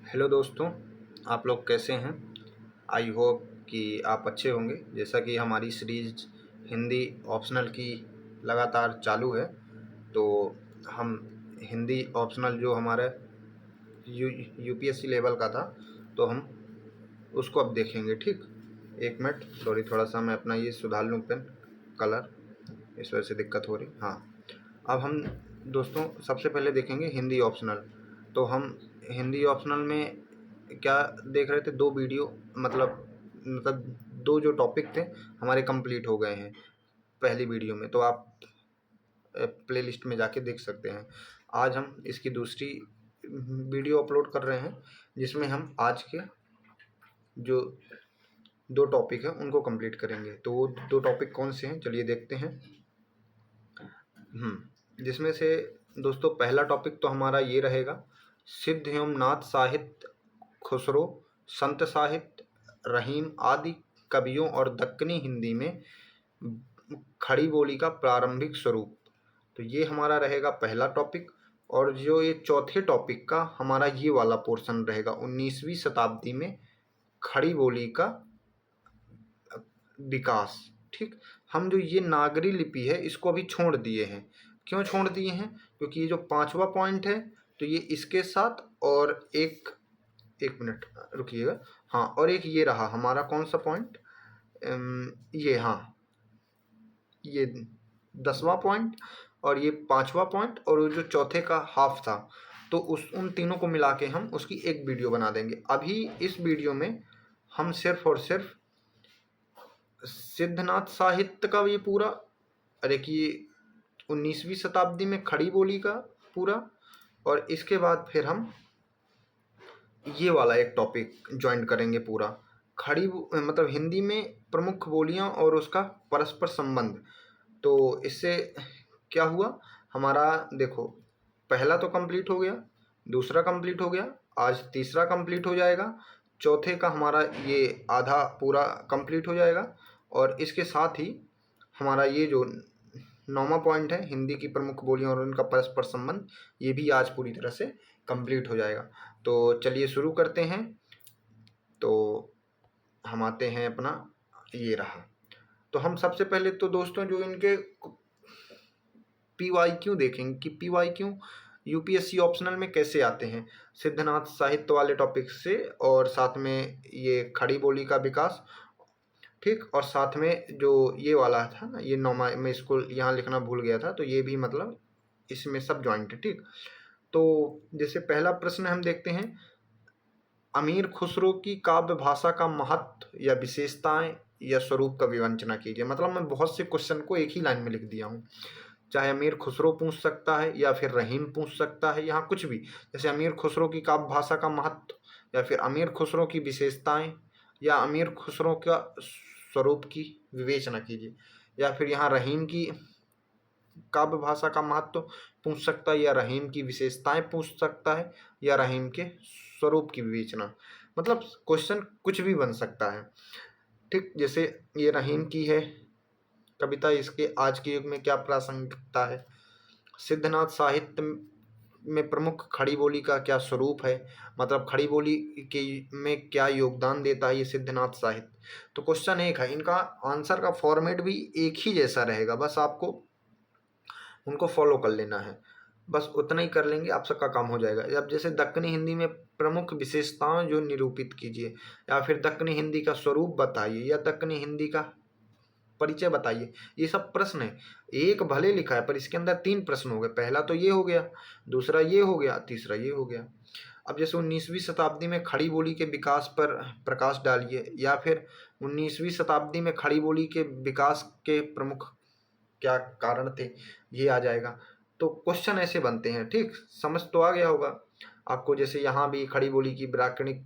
Hello दोस्तों, आप लोग कैसे हैं? आई होप कि आप अच्छे होंगे। जैसा कि हमारी सीरीज़ हिंदी ऑप्शनल की लगातार चालू है, तो हम हिंदी ऑप्शनल जो हमारा यूपीएससी लेवल का था, तो हम उसको अब देखेंगे। ठीक, एक मिनट, सॉरी, थोड़ा सा मैं अपना ये सुधार लूँ पेन कलर, इस वजह से दिक्कत हो रही। हाँ, अब हम दोस्तों सबसे पहले देखेंगे हिंदी ऑप्शनल। तो हम हिंदी ऑप्शनल में क्या देख रहे थे, दो वीडियो मतलब दो जो टॉपिक थे हमारे कंप्लीट हो गए हैं पहली वीडियो में, तो आप प्लेलिस्ट में जाके देख सकते हैं। आज हम इसकी दूसरी वीडियो अपलोड कर रहे हैं, जिसमें हम आज के जो दो टॉपिक हैं उनको कंप्लीट करेंगे। तो वो दो टॉपिक कौन से हैं, चलिए देखते हैं। जिसमें से दोस्तों पहला टॉपिक तो हमारा ये रहेगा, सिद्ध एवं नाथ साहित्य, खुसरो, संत साहित्य, रहीम आदि कवियों और दक्कनी हिंदी में खड़ी बोली का प्रारंभिक स्वरूप। तो ये हमारा रहेगा पहला टॉपिक। और जो ये चौथे टॉपिक का हमारा ये वाला पोर्शन रहेगा, 19वीं शताब्दी में खड़ी बोली का विकास। ठीक, हम जो ये नागरी लिपि है इसको अभी छोड़ दिए हैं। क्यों छोड़ दिए हैं? क्योंकि ये जो पांचवा पॉइंट है, तो ये इसके साथ और एक मिनट रुकिएगा। हाँ, और एक ये रहा हमारा कौन सा पॉइंट, ये, हाँ, ये 10वां पॉइंट और ये 5वां पॉइंट और वो जो चौथे का हाफ था, तो उन तीनों को मिला के हम उसकी एक वीडियो बना देंगे। अभी इस वीडियो में हम सिर्फ और सिर्फ सिद्धनाथ साहित्य का ये पूरा, अरे कि 19वीं शताब्दी में खड़ी बोली का पूरा, और इसके बाद फिर हम ये वाला एक टॉपिक ज्वाइन करेंगे पूरा, खड़ी मतलब हिंदी में प्रमुख बोलियां और उसका परस्पर संबंध। तो इससे क्या हुआ हमारा, देखो, पहला तो कंप्लीट हो गया, दूसरा कंप्लीट हो गया, आज तीसरा कंप्लीट हो जाएगा, चौथे का हमारा ये आधा पूरा कंप्लीट हो जाएगा, और इसके साथ ही हमारा ये जो 9वां पॉइंट है, हिंदी की प्रमुख बोलियां और उनका परस्पर संबंध, ये भी आज पूरी तरह से कंप्लीट हो जाएगा। तो चलिए शुरू करते हैं। तो हम आते हैं अपना, ये रहा। तो हम सबसे पहले तो दोस्तों जो इनके PYQ देखेंगे कि PYQ यूपीएससी ऑप्शनल में कैसे आते हैं, सिद्धनाथ साहित्य वाले टॉपिक से, और साथ में ये खड़ी बोली का विकास। ठीक, और साथ में जो ये वाला था ना, ये 9वां, मैं इसको यहाँ लिखना भूल गया था, तो ये भी मतलब इसमें सब ज्वाइंट है। ठीक, तो जैसे पहला प्रश्न हम देखते हैं, अमीर खुसरो की काव्य भाषा का महत्व या विशेषताएं या स्वरूप का विवेचना कीजिए। मतलब मैं बहुत से क्वेश्चन को एक ही लाइन में लिख दिया हूँ, चाहे अमीर खुसरो पूछ सकता है या फिर रहीम पूछ सकता है, यहाँ कुछ भी, जैसे अमीर खुसरो की काव्य भाषा का महत्व, या फिर अमीर खुसरो की विशेषताएं, या अमीर खुसरो का स्वरूप की विवेचना कीजिए, या फिर यहाँ रहीम की काव्य भाषा का महत्व पूछ सकता है, या रहीम की विशेषताएं पूछ सकता है, या रहीम के स्वरूप की विवेचना। मतलब क्वेश्चन कुछ भी बन सकता है। ठीक, जैसे ये रहीम की है कविता, इसके आज के युग में क्या प्रासंगिकता है, सिद्धनाथ साहित्य में प्रमुख खड़ी बोली का क्या स्वरूप है, मतलब खड़ी बोली के में क्या योगदान देता है ये सिद्धनाथ साहित्य। तो क्वेश्चन एक है, इनका आंसर का फॉर्मेट भी एक ही जैसा रहेगा, बस आपको उनको फॉलो कर लेना है, बस उतना ही कर लेंगे, आप सबका काम हो जाएगा। अब जैसे दक्कनी हिंदी में प्रमुख विशेषताएं जो निरूपित कीजिए, या फिर दक्कनी हिंदी का स्वरूप बताइए, या दक्कनी हिंदी का परिचय बताइए, ये सब प्रश्न है। एक भले लिखा है पर इसके अंदर 3 प्रश्न हो गए, पहला तो ये हो गया, दूसरा ये हो गया, तीसरा ये हो गया। अब जैसे 19वीं शताब्दी में खड़ी बोली के विकास पर प्रकाश डालिए, या फिर 19वीं शताब्दी में खड़ी बोली के विकास के प्रमुख क्या कारण थे, ये आ जाएगा। तो क्वेश्चन ऐसे बनते हैं। ठीक, समझ तो आ गया होगा आपको। जैसे यहाँ भी खड़ी बोली की व्याकरणिक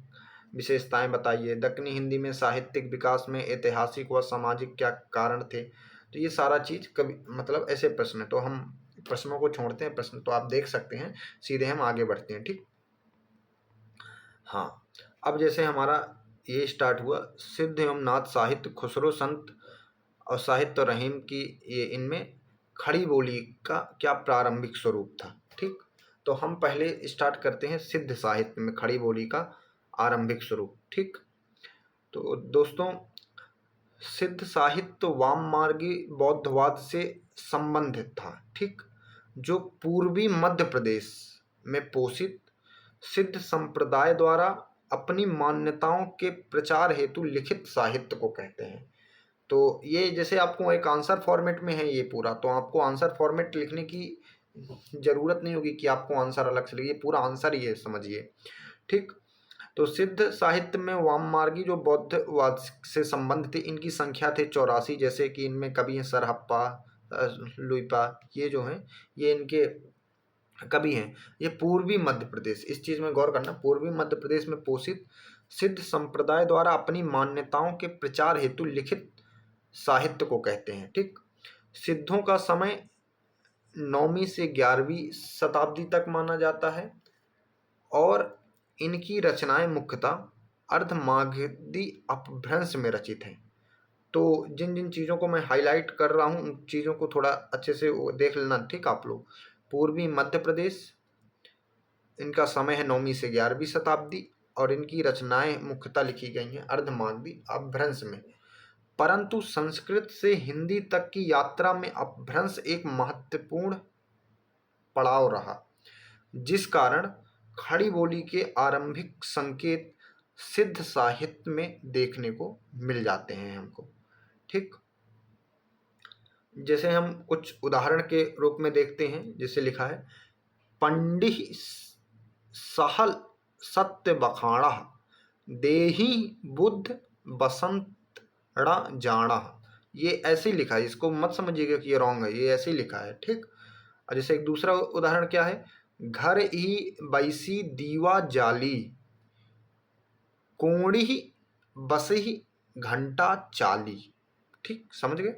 विशेषताएं बताइए, दक्कनी हिंदी में साहित्यिक विकास में ऐतिहासिक व सामाजिक क्या कारण थे। तो ये सारा चीज कभी मतलब ऐसे प्रश्न, तो हम प्रश्नों को छोड़ते हैं, प्रश्न तो आप देख सकते हैं, सीधे हम आगे बढ़ते हैं। ठीक, हाँ, अब जैसे हमारा ये स्टार्ट हुआ, सिद्ध एवं नाथ साहित्य, खुसरो, संत और साहित्य और रहीम की, ये इनमें खड़ी बोली का क्या प्रारंभिक स्वरूप था। ठीक, तो हम पहले स्टार्ट करते हैं सिद्ध साहित्य में खड़ी बोली का आरंभिक स्वरूप। ठीक, तो दोस्तों सिद्ध साहित्य वाममार्गी बौद्धवाद से संबंधित था। ठीक, जो पूर्वी मध्य प्रदेश में पोषित सिद्ध संप्रदाय द्वारा अपनी मान्यताओं के प्रचार हेतु लिखित साहित्य को कहते हैं। तो ये जैसे आपको एक आंसर फॉर्मेट में है ये पूरा, तो आपको आंसर फॉर्मेट लिखने की जरूरत नहीं होगी कि आपको आंसर अलग से लिखिए, पूरा आंसर ही है, समझिए। ठीक, तो सिद्ध साहित्य में वाममार्गी जो बौद्धवाद से संबंध थे, इनकी संख्या थे 84, जैसे कि इनमें कवि हैं सरहप्पा, लुइपा, ये जो हैं ये इनके कवि हैं। ये पूर्वी मध्य प्रदेश, इस चीज में गौर करना, पूर्वी मध्य प्रदेश में पोषित सिद्ध संप्रदाय द्वारा अपनी मान्यताओं के प्रचार हेतु लिखित साहित्य को कहते हैं। ठीक, सिद्धों का समय 9वीं से 11वीं शताब्दी तक माना जाता है और इनकी रचनाएं मुख्यतः अर्धमागधी अपभ्रंश में रचित हैं। तो जिन जिन चीज़ों को मैं हाईलाइट कर रहा हूँ उन चीज़ों को थोड़ा अच्छे से देख लेना। ठीक, आप लोग पूर्वी मध्य प्रदेश, इनका समय है 9वीं से 11वीं शताब्दी और इनकी रचनाएं मुख्यतः लिखी गई हैं अर्धमागधी अपभ्रंश में। परंतु संस्कृत से हिंदी तक की यात्रा में अपभ्रंश एक महत्वपूर्ण पड़ाव रहा, जिस कारण खड़ी बोली के आरंभिक संकेत सिद्ध साहित्य में देखने को मिल जाते हैं हमको। ठीक, जैसे हम कुछ उदाहरण के रूप में देखते हैं, जैसे लिखा है पंडिह सहल सत्य बखाड़ा देही बुद्ध बसंत ड़ा जाना। ये ऐसे ही लिखा है, इसको मत समझिएगा कि ये रॉन्ग है, ये ऐसे ही लिखा है। ठीक, और जैसे एक दूसरा उदाहरण क्या है, घर ही बैसी दीवा जाली कोड़ी बसही घंटा चाली। ठीक, समझ गए।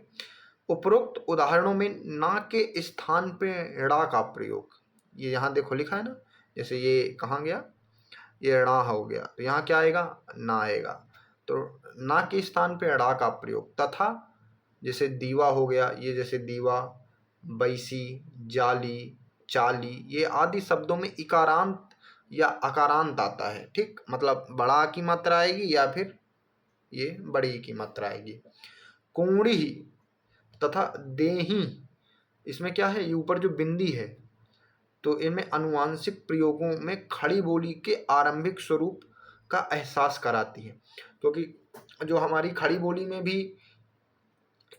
उपरोक्त उदाहरणों में ना के स्थान पे ड़ा का प्रयोग, ये यहाँ देखो लिखा है ना, जैसे ये कहाँ गया, ये ड़ा हो गया, तो यहाँ क्या आएगा, ना आएगा। तो ना के स्थान पे ड़ा का प्रयोग, तथा जैसे दीवा हो गया, ये जैसे दीवा, बैसी, जाली, चाली, ये आदि शब्दों में इकारांत या अकारांत आता है। ठीक, मतलब बड़ा की मात्रा आएगी या फिर ये बड़ी की मात्रा आएगी। कोड़ी तथा देही, इसमें क्या है, ये ऊपर जो बिंदी है, तो इनमें अनुवांशिक प्रयोगों में खड़ी बोली के आरंभिक स्वरूप का एहसास कराती है, क्योंकि जो हमारी खड़ी बोली में भी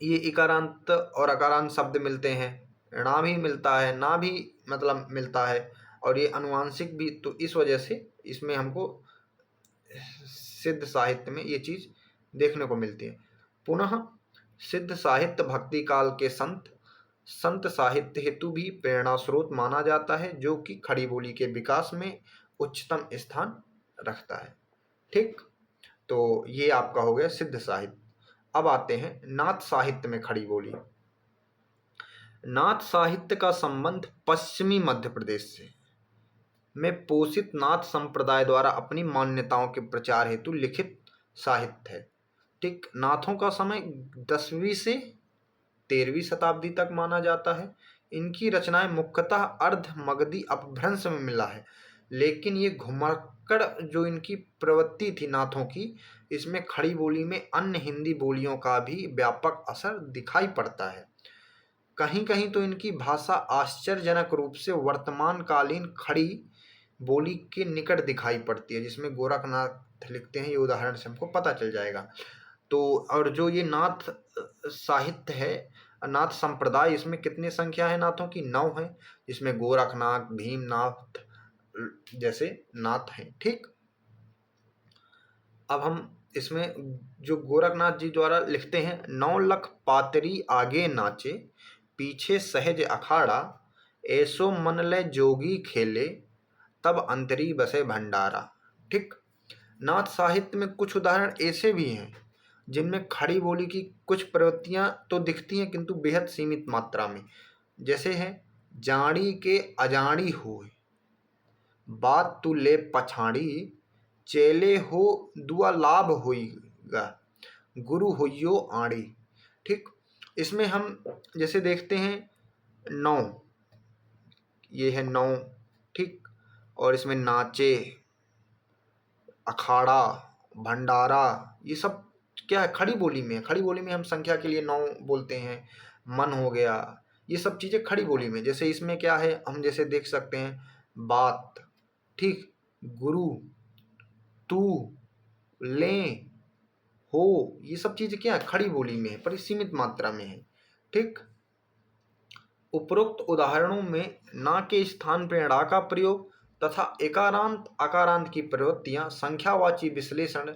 ये इकारांत और अकारांत शब्द मिलते हैं, णा भी मिलता है, ना भी मतलब मिलता है, और ये अनुवांशिक भी, तो इस वजह से इसमें हमको सिद्ध साहित्य में ये चीज देखने को मिलती है। पुनः सिद्ध साहित्य भक्ति काल के संत साहित्य हेतु भी प्रेरणा स्रोत माना जाता है, जो कि खड़ी बोली के विकास में उच्चतम स्थान रखता है। ठीक, तो ये आपका हो गया सिद्ध साहित्य। अब आते हैं नाथ साहित्य में खड़ी बोली। नाथ साहित्य का संबंध पश्चिमी मध्य प्रदेश से में पोषित नाथ संप्रदाय द्वारा अपनी मान्यताओं के प्रचार हेतु लिखित साहित्य है। ठीक, नाथों का समय 10वीं से 13वीं शताब्दी तक माना जाता है। इनकी रचनाएं मुख्यतः अर्ध मगधी अपभ्रंश में मिला है, लेकिन ये घुमक्कड़ जो इनकी प्रवृत्ति थी नाथों की, इसमें खड़ी बोली में अन्य हिंदी बोलियों का भी व्यापक असर दिखाई पड़ता है। कहीं कहीं तो इनकी भाषा आश्चर्यजनक रूप से वर्तमान कालीन खड़ी बोली के निकट दिखाई पड़ती है, जिसमें गोरखनाथ लिखते हैं, ये उदाहरण से हमको पता चल जाएगा। तो और जो ये नाथ साहित्य है, नाथ संप्रदाय, इसमें कितनी संख्या है नाथों की, 9 है, जिसमें गोरखनाथ, भीमनाथ जैसे नाथ हैं। ठीक, अब हम इसमें जो गोरखनाथ जी द्वारा लिखते हैं, 9 लख पातरी आगे नाचे पीछे सहज अखाड़ा ऐसो मन ले जोगी खेले तब अंतरी बसे भंडारा। ठीक, नाथ साहित्य में कुछ उदाहरण ऐसे भी हैं जिनमें खड़ी बोली की कुछ प्रवृत्तियां तो दिखती हैं, किंतु बेहद सीमित मात्रा में। जैसे है जानी के अजानी होए बात तू ले पछाड़ी चेले हो दुआ लाभ होइगा गुरु होइयो आड़ी। ठीक, इसमें हम जैसे देखते हैं 9, ये है 9, ठीक। और इसमें नाचे, अखाड़ा, भंडारा, ये सब क्या है, खड़ी बोली में है। खड़ी बोली में हम संख्या के लिए 9 बोलते हैं, मन हो गया, ये सब चीज़ें खड़ी बोली में। जैसे इसमें क्या है, हम जैसे देख सकते हैं बात, ठीक, गुरु, तू, लें, हो, ये सब चीज़ें क्या है, खड़ी बोली में है, पर सीमित मात्रा में है। ठीक। उपरोक्त उदाहरणों में ना के स्थान पर णा का प्रयोग तथा एकारांत आकारांत की प्रवृत्तियां संख्यावाची विश्लेषण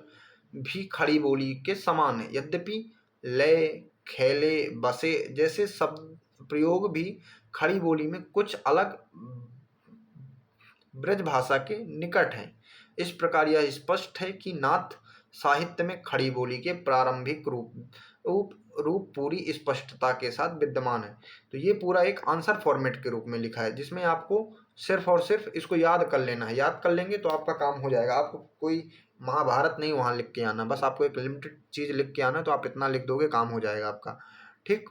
भी खड़ी बोली के समान है। यद्यपि लय, खेले, बसे जैसे शब्द प्रयोग भी खड़ी बोली में कुछ अलग ब्रज भाषा के निकट हैं। इस प्रकार यह स्पष्ट है कि नाथ साहित्य में खड़ी बोली के प्रारंभिक रूप पूरी स्पष्टता के साथ विद्यमान है। तो ये पूरा एक आंसर फॉर्मेट के रूप में लिखा है, जिसमें आपको सिर्फ और सिर्फ इसको याद कर लेना है। याद कर लेंगे तो आपका काम हो जाएगा। आपको कोई महाभारत नहीं वहाँ लिख के आना, बस आपको एक लिमिटेड चीज़ लिख के आना, तो आप इतना लिख दोगे, काम हो जाएगा आपका। ठीक।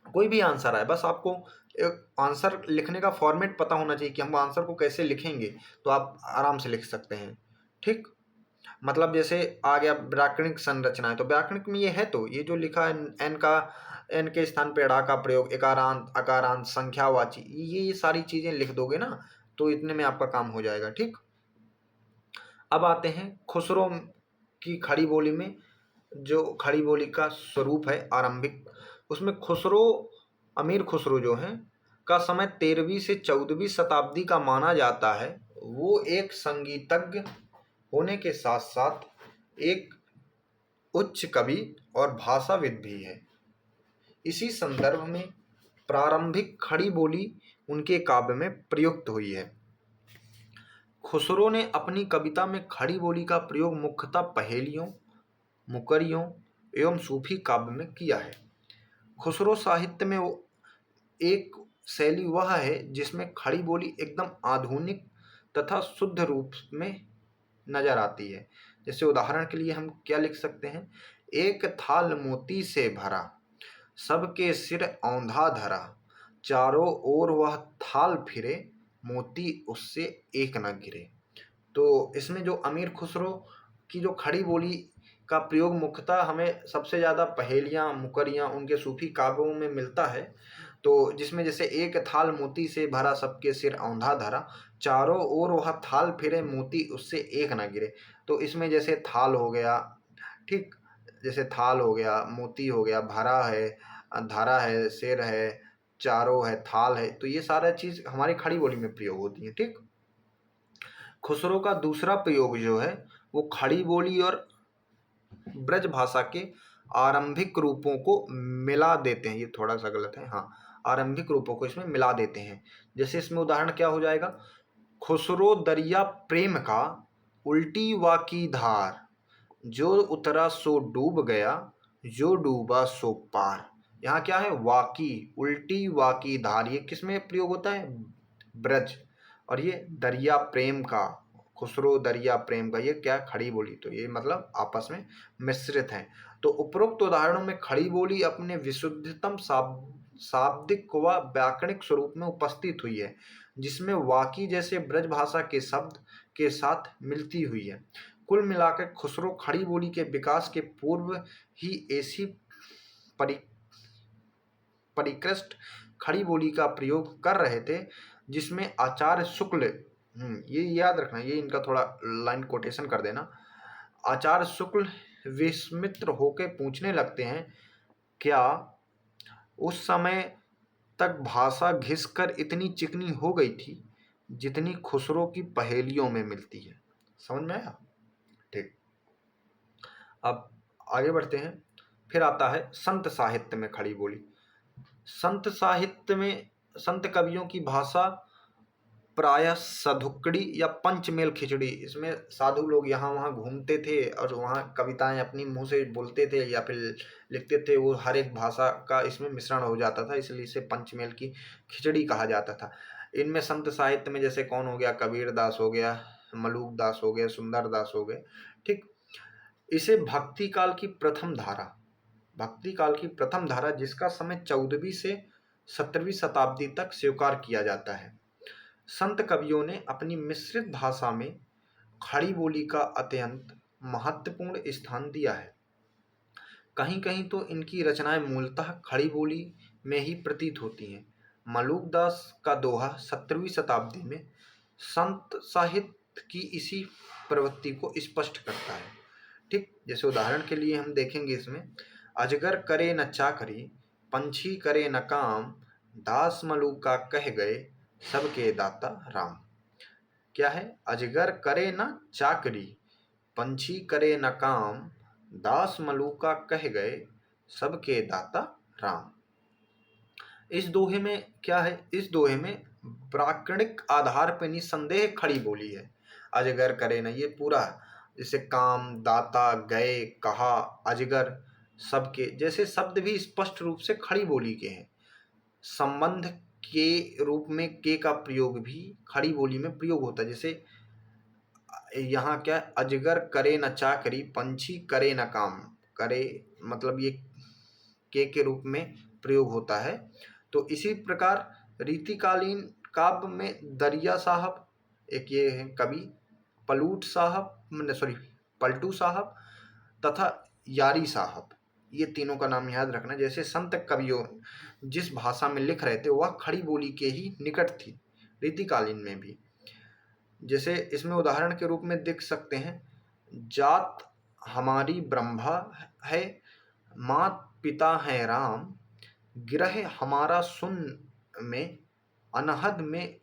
कोई भी आंसर आए, बस आपको एक आंसर लिखने का फॉर्मेट पता होना चाहिए कि हम आंसर को कैसे लिखेंगे, तो आप आराम से लिख सकते हैं। ठीक। मतलब जैसे आ गया व्याकरणिक संरचना है, तो व्याकरणिक में ये है, तो ये जो लिखा है एन के स्थान पे ड़ा का प्रयोग, एकारांत, अकारांत, संख्यावाची, ये सारी चीजें लिख दोगे ना, तो इतने में आपका काम हो जाएगा। ठीक। अब आते हैं खुसरो की खड़ी बोली में। जो खड़ी बोली का स्वरूप है आरंभिक, उसमें खुसरो, अमीर खुसरो जो है का समय 13वीं से 14वीं शताब्दी का माना जाता है। वो एक संगीतज्ञ होने के साथ साथ एक उच्च कवि और भाषाविद भी है। इसी संदर्भ में प्रारंभिक खड़ी बोली उनके काव्य में प्रयुक्त हुई है। खुसरो ने अपनी कविता में खड़ी बोली का प्रयोग मुख्यतः पहेलियों, मुकरियों एवं सूफी काव्य में किया है। खुसरो साहित्य में एक शैली वह है जिसमें खड़ी बोली एकदम आधुनिक तथा शुद्ध रूप में नजर आती है। जैसे उदाहरण के लिए हम क्या लिख सकते हैं, एक थाल मोती से भरा, सबके सिर औंधा धरा, चारों ओर वह थाल फिरे, मोती उससे एक न गिरे। तो इसमें जो अमीर खुसरो की जो खड़ी बोली का प्रयोग मुख्यतः हमें सबसे ज़्यादा पहेलियाँ, मुकरियाँ उनके सूफी काव्यों में मिलता है। तो जिसमें जैसे एक थाल मोती से भरा, सबके सिर औंधा धरा, चारों ओर वह थाल फिरे, मोती उससे एक ना गिरे। तो इसमें जैसे थाल हो गया, ठीक, जैसे थाल हो गया, मोती हो गया, भरा है, धरा है, सिर है, चारों है, थाल है, तो ये सारा चीज़ हमारी खड़ी बोली में प्रयोग होती है। ठीक। खुसरो का दूसरा प्रयोग जो है वो खड़ी बोली और ब्रज भाषा के आरंभिक रूपों को मिला देते हैं। ये थोड़ा सा गलत है, हाँ, आरंभिक रूपों को इसमें मिला देते हैं। जैसे इसमें उदाहरण क्या हो जाएगा, खुसरो दरिया प्रेम का, उल्टी वाकी धार, जो उतरा सो डूब गया, जो डूबा सो पार। यहाँ क्या है, वाकी, उल्टी वाकी धार, ये किस में प्रयोग होता है, ब्रज। और ये दरिया प्रेम का, खुसरो दरिया प्रेम का, ये क्या, खड़ी बोली। तो ये मतलब आपस में मिश्रित हैं। तो उपरोक्त उदाहरणों में खड़ी बोली अपने विशुद्धतम शाब्दिक व व्याकरणिक स्वरूप में उपस्थित हुई है, जिसमें वाकी जैसे ब्रज भाषा के शब्द के साथ मिलती हुई है। कुल मिलाकर खुसरो खड़ी बोली के विकास के पूर्व ही ऐसी परिष्कृत खड़ी बोली का प्रयोग कर रहे थे जिसमें आचार्य शुक्ल, ये याद रखना, ये इनका थोड़ा लाइन कोटेशन कर देना। आचार्य शुक्ल विस्मित होकर पूछने लगते हैं, क्या उस समय तक भाषा घिसकर इतनी चिकनी हो गई थी जितनी खुसरो की पहेलियों में मिलती है। समझ में आया। ठीक। अब आगे बढ़ते हैं। फिर आता है संत साहित्य में खड़ी बोली। संत साहित्य में संत कवियों की भाषा प्रायः सधुकड़ी या पंचमेल खिचड़ी, इसमें साधु लोग यहाँ वहाँ घूमते थे और वहाँ कविताएं अपनी मुंह से बोलते थे या फिर लिखते थे, वो हर एक भाषा का इसमें मिश्रण हो जाता था, इसलिए इसे पंचमेल की खिचड़ी कहा जाता था। इनमें संत साहित्य में जैसे कौन हो गया, कबीर दास हो गया, मलूक दास हो गए, सुंदर दास हो गए। ठीक। इसे भक्ति काल की प्रथम धारा जिसका समय 14वीं से 17वीं शताब्दी तक स्वीकार किया जाता है। संत कवियों ने अपनी मिश्रित भाषा में खड़ी बोली का अत्यंत महत्वपूर्ण स्थान दिया है। कहीं कहीं तो इनकी रचनाएं मूलतः खड़ी बोली में ही प्रतीत होती हैं। मलूकदास का दोहा 17वीं शताब्दी में संत साहित्य की इसी प्रवृत्ति को स्पष्ट करता है। ठीक, जैसे उदाहरण के लिए हम देखेंगे इसमें, अजगर करे न चाकरी, पंछी करे न काम, दास मलूका कह गए, सबके दाता राम। क्या है? अजगर करे न चाकरी, पंछी करे न काम, दास मलूका कह गए, सबके दाता राम। इस दोहे में क्या है? इस दोहे में व्याकरणिक आधार पर निसंदेह खड़ी बोली है। अजगर करे न, ये पूरा जैसे काम, दाता, गए, कहा, अजगर, सबके जैसे शब्द भी स्पष्ट रूप से खड़ी बोली के हैं। संबंध के रूप में के का प्रयोग भी खड़ी बोली में प्रयोग होता है। जैसे यहाँ क्या है? अजगर करे न चाकरी, पंछी करे न काम। करे मतलब ये के रूप में प्रयोग होता है। तो इसी प्रकार रीतिकालीन काव्य में दरिया साहब, एक ये है कवि, पलटू साहब तथा यारी साहब, ये तीनों का नाम याद रखना। जैसे संत कवियों जिस भाषा में लिख रहे थे वह खड़ी बोली के ही निकट थी, रीतिकालीन में भी। जैसे इसमें उदाहरण के रूप में देख सकते हैं, जात हमारी ब्रह्मा है, मात पिता है राम, गिरह हमारा सुन में, अनहद में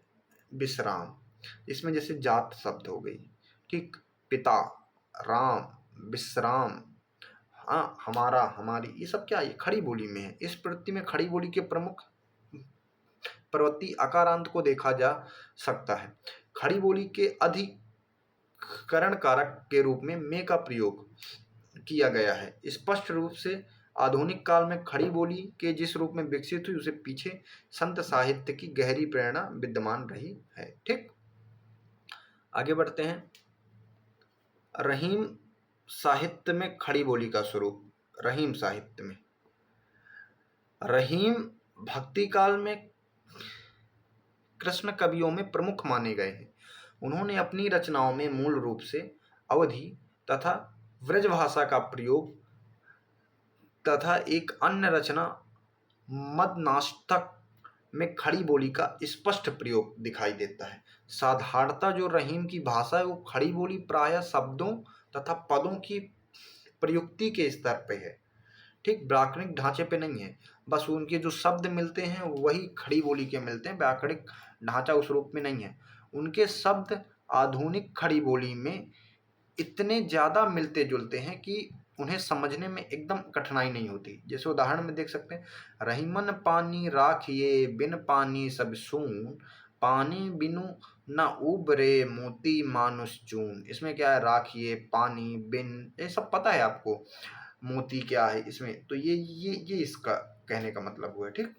विश्राम। इसमें जैसे जात शब्द हो गई, ठीक, पिता, राम, विश्राम, हाँ, हमारा, हमारी, ये सब क्या है? खड़ी बोली में है। इस प्रवृत्ति में खड़ी बोली के प्रमुख प्रवृत्ति अकारांत को देखा जा सकता है। खड़ी बोली के अधिकरण कारक के रूप में में का प्रयोग किया गया है। स्पष्ट रूप से आधुनिक काल में खड़ी बोली के जिस रूप में विकसित हुई उसे पीछे संत साहित्य की गहरी प्रेरणा विद्यमान रही है। ठीक, आगे बढ़ते हैं। रहीम साहित्य में खड़ी बोली का स्वरूप। रहीम साहित्य में रहीम भक्ति काल में कृष्ण कवियों में प्रमुख माने गए हैं। उन्होंने अपनी रचनाओं में मूल रूप से अवधी तथा व्रज भाषा का प्रयोग तथा एक अन्य रचना मदनाष्टक में खड़ी बोली का स्पष्ट प्रयोग दिखाई देता है। साधारणतः जो रहीम की भाषा है वो खड़ी बोली प्रायः शब्दों तथा पदों की प्रयुक्ति के स्तर पे है। ठीक, व्याकरणिक ढांचे पे नहीं है। बस उनके जो शब्द मिलते हैं वही खड़ी बोली के मिलते हैं, व्याकरणिक ढांचा उस रूप में नहीं है। उनके शब्द आधुनिक खड़ी बोली में इतने ज़्यादा मिलते जुलते हैं कि उन्हें समझने में एकदम कठिनाई नहीं होती। जैसे उदाहरण में देख सकते हैं, रहीमन पानी राखिए, बिन पानी सब सून, पानी बिनु न उबरे मोती मानुष चून। इसमें क्या है? राखिए, पानी, बिन, ये सब पता है आपको, मोती क्या है इसमें, तो ये इसका कहने का मतलब हुआ। ठीक,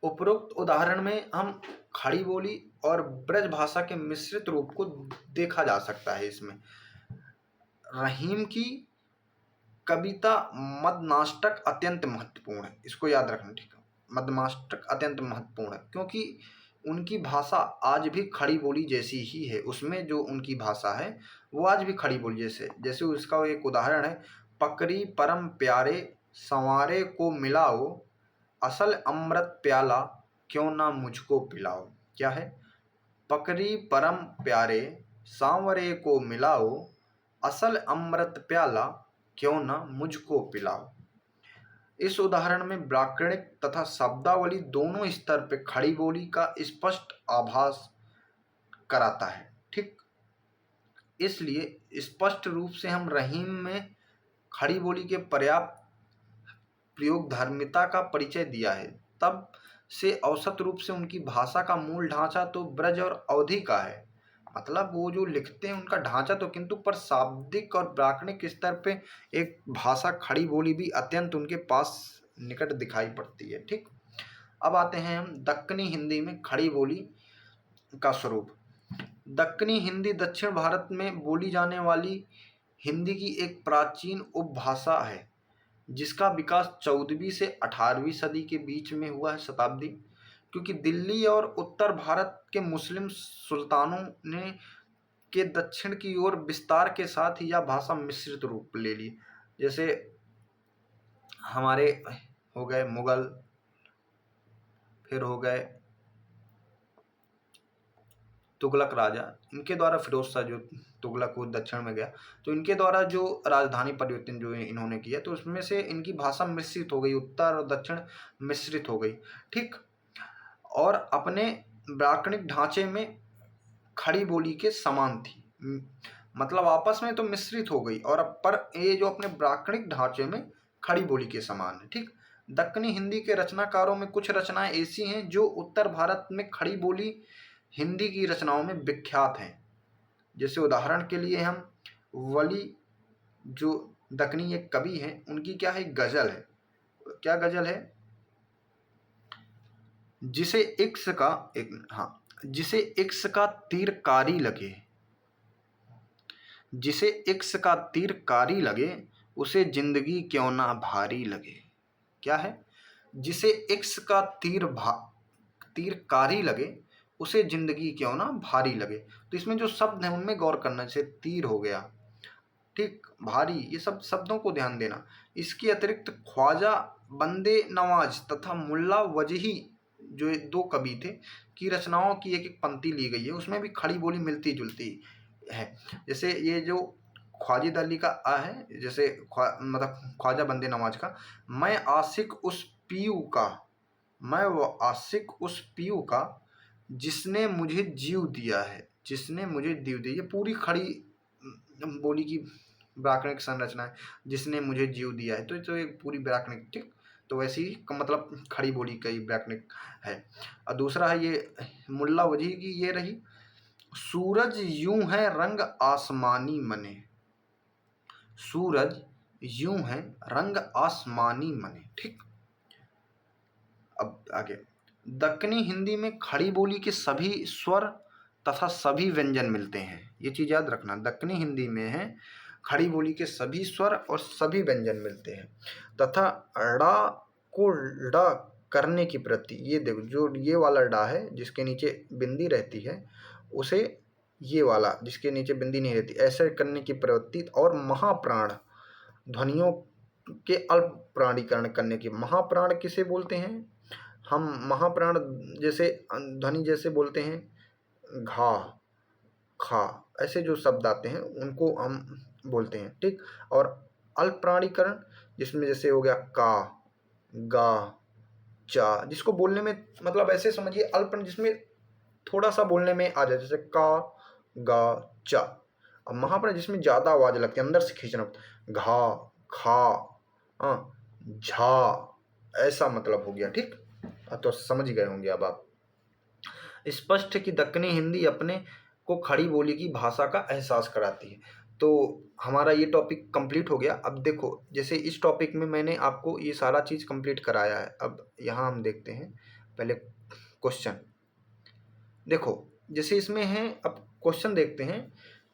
उपरोक्त उदाहरण में हम खड़ी बोली और ब्रज भाषा के मिश्रित रूप को देखा जा सकता है। इसमें रहीम की कविता मदनाष्टक अत्यंत महत्वपूर्ण है, इसको याद रखना। ठीक है, मदनाष्टक अत्यंत महत्वपूर्ण है क्योंकि उनकी भाषा आज भी खड़ी बोली जैसी ही है। उसमें जो उनकी भाषा है वो आज भी खड़ी बोली जैसे उसका एक उदाहरण है, पकड़ी परम प्यारे, संवारे को मिलाओ, असल अमृत प्याला क्यों ना मुझको पिलाओ। क्या है? पकड़ी परम प्यारे, सांवरे को मिलाओ, असल अमृत प्याला क्यों ना मुझको पिलाओ। इस उदाहरण में व्याकरणिक तथा शब्दावली दोनों स्तर पर खड़ी बोली का स्पष्ट आभास कराता है। ठीक, इसलिए स्पष्ट रूप से हम रहीम में खड़ी बोली के पर्याप्त प्रयोग धार्मिकता का परिचय दिया है। तब से औसत रूप से उनकी भाषा का मूल ढांचा तो ब्रज और अवधि का है, मतलब वो जो लिखते हैं उनका ढांचा तो, किंतु पर शाब्दिक और व्याकरणिक स्तर पे एक भाषा खड़ी बोली भी अत्यंत उनके पास निकट दिखाई पड़ती है। ठीक, अब आते हैं हम दक्कनी हिंदी में खड़ी बोली का स्वरूप। दक्कनी हिंदी दक्षिण भारत में बोली जाने वाली हिंदी की एक प्राचीन उपभाषा है जिसका विकास 14वीं से 18वीं सदी के बीच में हुआ है, शताब्दी। क्योंकि दिल्ली और उत्तर भारत के मुस्लिम सुल्तानों ने के दक्षिण की ओर विस्तार के साथ ही यह भाषा मिश्रित रूप ले ली। जैसे हमारे हो गए मुगल, फिर हो गए तुगलक राजा, इनके द्वारा फिरोज शाह जो तुगलक वो दक्षिण में गया, तो इनके द्वारा जो राजधानी परिवर्तन जो इन्होंने किया, तो उसमें से इनकी भाषा मिश्रित हो गई, उत्तर और दक्षिण मिश्रित हो गई। ठीक, और अपने व्याकरणिक ढांचे में खड़ी बोली के समान थी। मतलब आपस में तो मिश्रित हो गई, और अब पर ये जो अपने व्याकरणिक ढांचे में खड़ी बोली के समान है। ठीक, दक्कनी हिंदी के रचनाकारों में कुछ रचनाएं ऐसी हैं जो उत्तर भारत में खड़ी बोली हिंदी की रचनाओं में विख्यात हैं। जैसे उदाहरण के लिए हम वली जो दक्कनी एक कवि हैं, उनकी क्या है, गजल है। क्या गजल है? जिसे इक्स का जिसे इक्स का तीर कारी लगे, जिसे इक्स का तीर कारी लगे, उसे जिंदगी क्यों ना भारी लगे। क्या है? जिसे इक्स का तीर कारी लगे, उसे जिंदगी क्यों ना भारी लगे। तो इसमें जो शब्द हैं उनमें गौर करना, जैसे तीर हो गया, ठीक, भारी, ये सब शब्दों को ध्यान देना। इसके अतिरिक्त ख्वाजा बंदे नवाज तथा मुल्ला वजही जो ये दो कवि थे की रचनाओं की एक एक पंक्ति ली गई है, उसमें भी खड़ी बोली मिलती जुलती है। जैसे ये जो ख्वाजिद अली का आ है, जैसे मतलब ख्वाजा बंदे नवाज का, मैं आशिक उस पीयू का, मैं वो आशिक उस पीयू का जिसने मुझे जीव दिया है, जिसने मुझे जीव दिया, ये पूरी खड़ी बोली की व्याकरणिक संरचना है, जिसने मुझे जीव दिया है। तो एक पूरी व्याकरणिक, ठीक, तो वैसी मतलब खड़ी बोली का व्याकरणिक है। और दूसरा है ये मुल्ला वजही की, ये रही, सूरज यूं है रंग आसमानी मने, सूरज यूं है रंग आसमानी मने। ठीक, अब आगे, दक्कनी हिंदी में खड़ी बोली के सभी स्वर तथा सभी व्यंजन मिलते हैं। ये चीज याद रखना, दक्कनी हिंदी में है खड़ी बोली के सभी स्वर और सभी व्यंजन मिलते हैं, तथा ड़ा को ड़ा करने की प्रवृत्ति, ये देखो जो ये वाला डा है जिसके नीचे बिंदी रहती है, उसे ये वाला जिसके नीचे बिंदी नहीं रहती, ऐसे करने की प्रवृत्ति, और महाप्राण ध्वनियों के अल्प प्राणीकरण करने की। महाप्राण किसे बोलते हैं? हम महाप्राण जैसे ध्वनि जैसे बोलते हैं घा, खा, ऐसे जो शब्द आते हैं उनको हम बोलते हैं। ठीक, और अल्प प्राणीकरण जिसमें जैसे हो गया का, गा, चा, जिसको बोलने में मतलब ऐसे समझिए अल्प, जिसमें थोड़ा सा बोलने में आ जाए, जैसे का, गा, चा। अब महाप्राण जिसमें ज्यादा आवाज लगती है, अंदर से खींचना, घा, खा, झा, ऐसा मतलब हो गया। ठीक, तो समझ गए होंगे अब आप। स्पष्ट कि दक्कनी हिंदी अपने को खड़ी बोली की भाषा का एहसास कराती है। तो हमारा ये टॉपिक कंप्लीट हो गया। अब देखो, जैसे इस टॉपिक में मैंने आपको ये सारा चीज़ कंप्लीट कराया है। अब यहाँ हम देखते हैं पहले क्वेश्चन। देखो, जैसे इसमें है, अब क्वेश्चन देखते हैं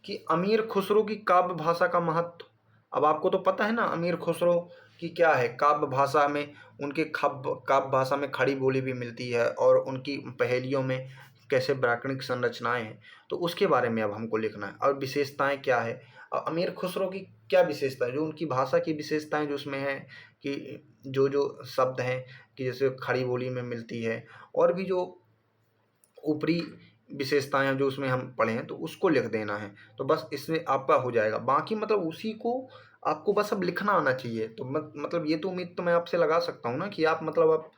कि अमीर खुसरो की काव्य भाषा का महत्व। अब आपको तो पता है ना अमीर खुसरो की क्या है, काव्य भाषा में उनके काव्य भाषा में खड़ी बोली भी मिलती है, और उनकी पहेलियों में कैसे व्याकरणिक संरचनाएं हैं, तो उसके बारे में अब हमको लिखना है। और विशेषताएं क्या है, अमीर खुसरो की क्या विशेषता है, जो उनकी भाषा की विशेषताएं जो उसमें है, कि जो जो शब्द हैं कि जैसे खड़ी बोली में मिलती है, और भी जो ऊपरी विशेषताएं जो उसमें हम पढ़े हैं, तो उसको लिख देना है। तो बस इसमें आपका हो जाएगा। बाकी मतलब उसी को आपको बस अब लिखना आना चाहिए। तो मतलब ये तो उम्मीद तो मैं आपसे लगा सकता हूँ ना कि आप मतलब अब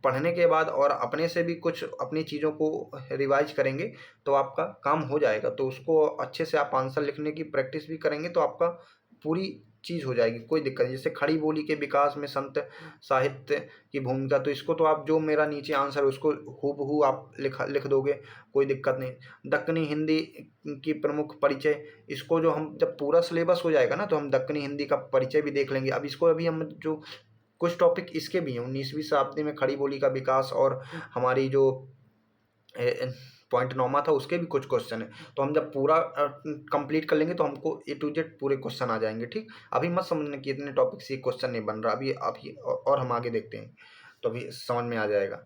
पढ़ने के बाद और अपने से भी कुछ अपनी चीज़ों को रिवाइज करेंगे तो आपका काम हो जाएगा। तो उसको अच्छे से आप आंसर लिखने की प्रैक्टिस भी करेंगे तो आपका पूरी चीज़ हो जाएगी, कोई दिक्कत नहीं। जैसे खड़ी बोली के विकास में संत साहित्य की भूमिका, तो इसको तो आप जो मेरा नीचे आंसर है उसको हूबहू आप लिख दोगे, कोई दिक्कत नहीं। दक्कनी हिंदी की प्रमुख परिचय, इसको जो हम जब पूरा सिलेबस हो जाएगा ना तो हम दक्कनी हिंदी का परिचय भी देख लेंगे। अब इसको अभी हम जो कुछ टॉपिक इसके भी हैं, 19वीं शताब्दी में खड़ी बोली का विकास और हमारी जो पॉइंट नौमा था उसके भी कुछ क्वेश्चन है। तो हम जब पूरा कंप्लीट कर लेंगे तो हमको A to Z पूरे क्वेश्चन आ जाएंगे। ठीक, अभी मत समझने कि इतने टॉपिक से क्वेश्चन नहीं बन रहा, अभी और हम आगे देखते हैं तो अभी समझ में आ जाएगा।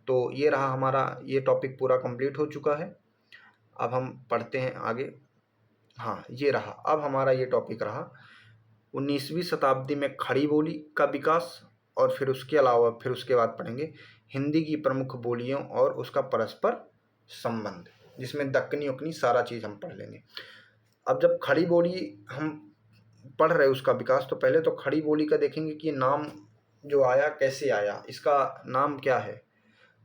तो ये रहा हमारा, ये टॉपिक पूरा कंप्लीट हो चुका है। अब हम पढ़ते हैं आगे। हाँ, ये रहा, अब हमारा ये टॉपिक रहा 19वीं शताब्दी में खड़ी बोली का विकास, और फिर उसके अलावा फिर उसके बाद पढ़ेंगे हिंदी की प्रमुख बोलियों और उसका परस्पर संबंध, जिसमें दक्कनी उक्कनी सारा चीज़ हम पढ़ लेंगे। अब जब खड़ी बोली हम पढ़ रहे उसका विकास, तो पहले तो खड़ी बोली का देखेंगे कि नाम जो आया कैसे आया, इसका नाम क्या है।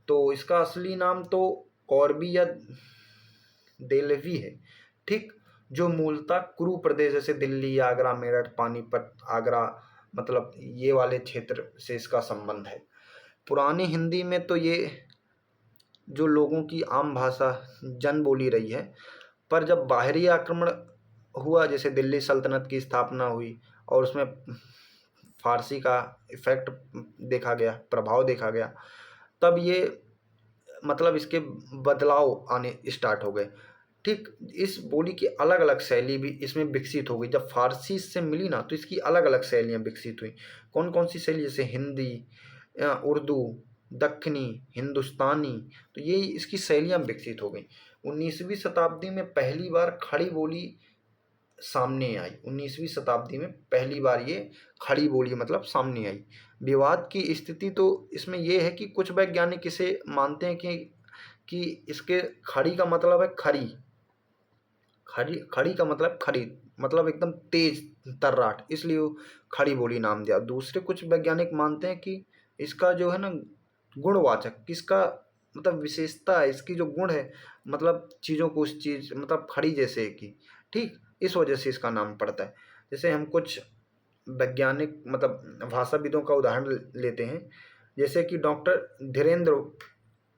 तो इसका असली नाम तो कौरबी या देलवी है, ठीक, जो मूलतः कुरु प्रदेश जैसे दिल्ली, आगरा, मेरठ, पानीपत, आगरा, मतलब ये वाले क्षेत्र से इसका संबंध है। पुरानी हिंदी में तो ये जो लोगों की आम भाषा जन बोली रही है, पर जब बाहरी आक्रमण हुआ, जैसे दिल्ली सल्तनत की स्थापना हुई और उसमें फारसी का इफेक्ट देखा गया, प्रभाव देखा गया, तब ये मतलब इसके बदलाव आने स्टार्ट हो गए, ठीक। इस बोली की अलग अलग शैली भी इसमें विकसित हो गई। जब फारसी इससे मिली ना, तो इसकी अलग अलग शैलियाँ विकसित हुई। कौन कौन सी शैली, जैसे हिंदी, उर्दू, दक्खनी, हिंदुस्तानी, तो ये इसकी शैलियाँ विकसित हो गई। 19वीं शताब्दी में पहली बार खड़ी बोली सामने आई। 19वीं शताब्दी में पहली बार ये खड़ी बोली मतलब सामने आई। विवाद की स्थिति तो इसमें ये है कि कुछ वैज्ञानिक इसे मानते हैं कि इसके खड़ी का मतलब है खरी, खड़ी खड़ी का मतलब खरीद, मतलब एकदम तेज तर्राट, इसलिए वो खड़ी बोली नाम दिया। दूसरे कुछ वैज्ञानिक मानते हैं कि इसका जो है ना गुणवाचक, किसका मतलब विशेषता है, इसकी जो गुण है, मतलब चीज़ों को उस चीज़ मतलब खड़ी जैसे की, ठीक, इस वजह से इसका नाम पड़ता है। जैसे हम कुछ वैज्ञानिक मतलब भाषाविदों का उदाहरण लेते हैं, जैसे कि डॉक्टर धीरेन्द्र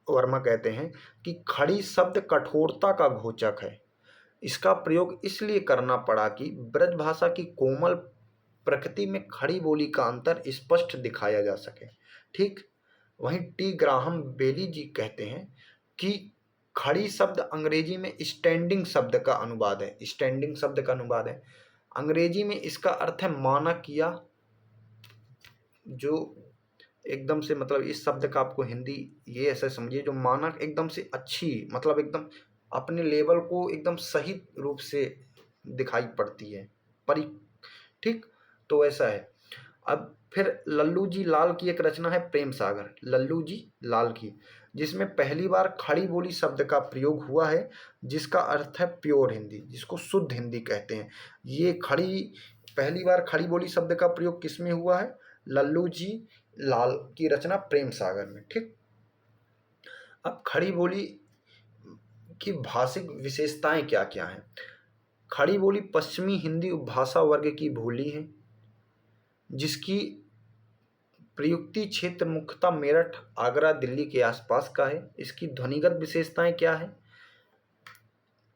वर्मा कहते हैं कि खड़ी शब्द कठोरता का घोचक है। इसका प्रयोग इसलिए करना पड़ा कि ब्रज भाषा की कोमल प्रकृति में खड़ी बोली का अंतर स्पष्ट दिखाया जा सके, ठीक। वहीं टी ग्राहम बेली जी कहते हैं कि खड़ी शब्द अंग्रेजी में स्टैंडिंग शब्द का अनुवाद है, स्टैंडिंग शब्द का अनुवाद है। अंग्रेजी में इसका अर्थ है माना किया, जो एकदम से मतलब इस शब्द का आपको हिंदी ये ऐसा समझिए, जो माना एकदम से अच्छी, मतलब एकदम अपने लेवल को एकदम सही रूप से दिखाई पड़ती है, परि, ठीक, तो ऐसा है। अब फिर लल्लू जी लाल की एक रचना है प्रेम सागर, लल्लू जी लाल की, जिसमें पहली बार खड़ी बोली शब्द का प्रयोग हुआ है, जिसका अर्थ है प्योर हिंदी, जिसको शुद्ध हिंदी कहते हैं। ये खड़ी, पहली बार खड़ी बोली शब्द का प्रयोग किस में हुआ है, लल्लू जी लाल की रचना प्रेम सागर में, ठीक। अब खड़ी बोली की भाषिक विशेषताएं क्या क्या हैं। खड़ी बोली पश्चिमी हिंदी उपभाषा वर्ग की बोली है, जिसकी प्रयुक्ति क्षेत्र मुख्यतः मेरठ, आगरा, दिल्ली के आसपास का है। इसकी ध्वनिगत विशेषताएं क्या है,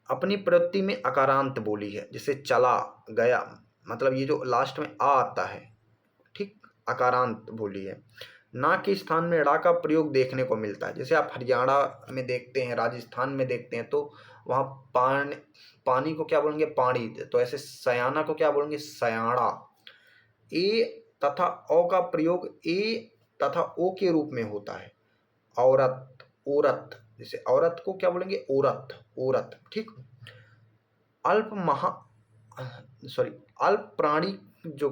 अपनी प्रवृत्ति में अकारांत बोली है, जैसे चला गया, मतलब ये जो लास्ट में आ आता है, ठीक, अकारांत बोली है। ना के स्थान में ड़ा का प्रयोग देखने को मिलता है, जैसे आप हरियाणा में देखते हैं, राजस्थान में देखते हैं, तो वहाँ पानी को क्या बोलेंगे, पानी, तो ऐसे सयाना को क्या बोलेंगे, सयाड़ा। ए तथा औ का प्रयोग ए तथा ओ के रूप में होता है। औरत, औरत, जैसे औरत को क्या बोलेंगे, औरत, औरत, ठीक। अल्प महा सॉरी अल्प प्राणी जो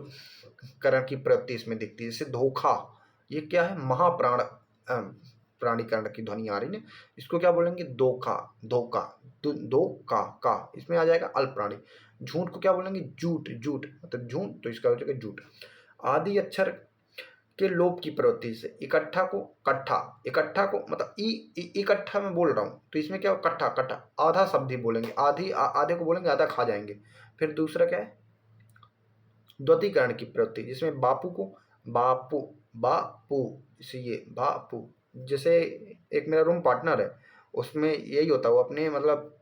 करण की प्रवृत्ति इसमें दिखती है, जैसे धोखा, ये क्या है, महाप्राण प्राणीकरण की ध्वनि आ रही है, इसको क्या बोलेंगे, धोखा, धोखा, दो का इसमें आ जाएगा अल्प प्राणी। झूठ को क्या बोलेंगे, झूठ, झूठ मतलब झूठ, तो इसका हो जाएगा झूठ। आदि अक्षर के लोप की प्रवृत्ति से इकट्ठा को कट्ठा, इकट्ठा को मतलब इकट्ठा में बोल रहा हूँ, तो इसमें क्या कट्ठा, कट्ठा आधा शब्द ही बोलेंगे, आधी आधे को बोलेंगे, आधा खा जाएंगे। फिर दूसरा क्या है, द्वतीकरण की प्रवृत्ति, जिसमें बापू को बापू, बापू, इसे ये बापू, जैसे एक मेरा रूम पार्टनर है, उसमें यही होता है, वो अपने मतलब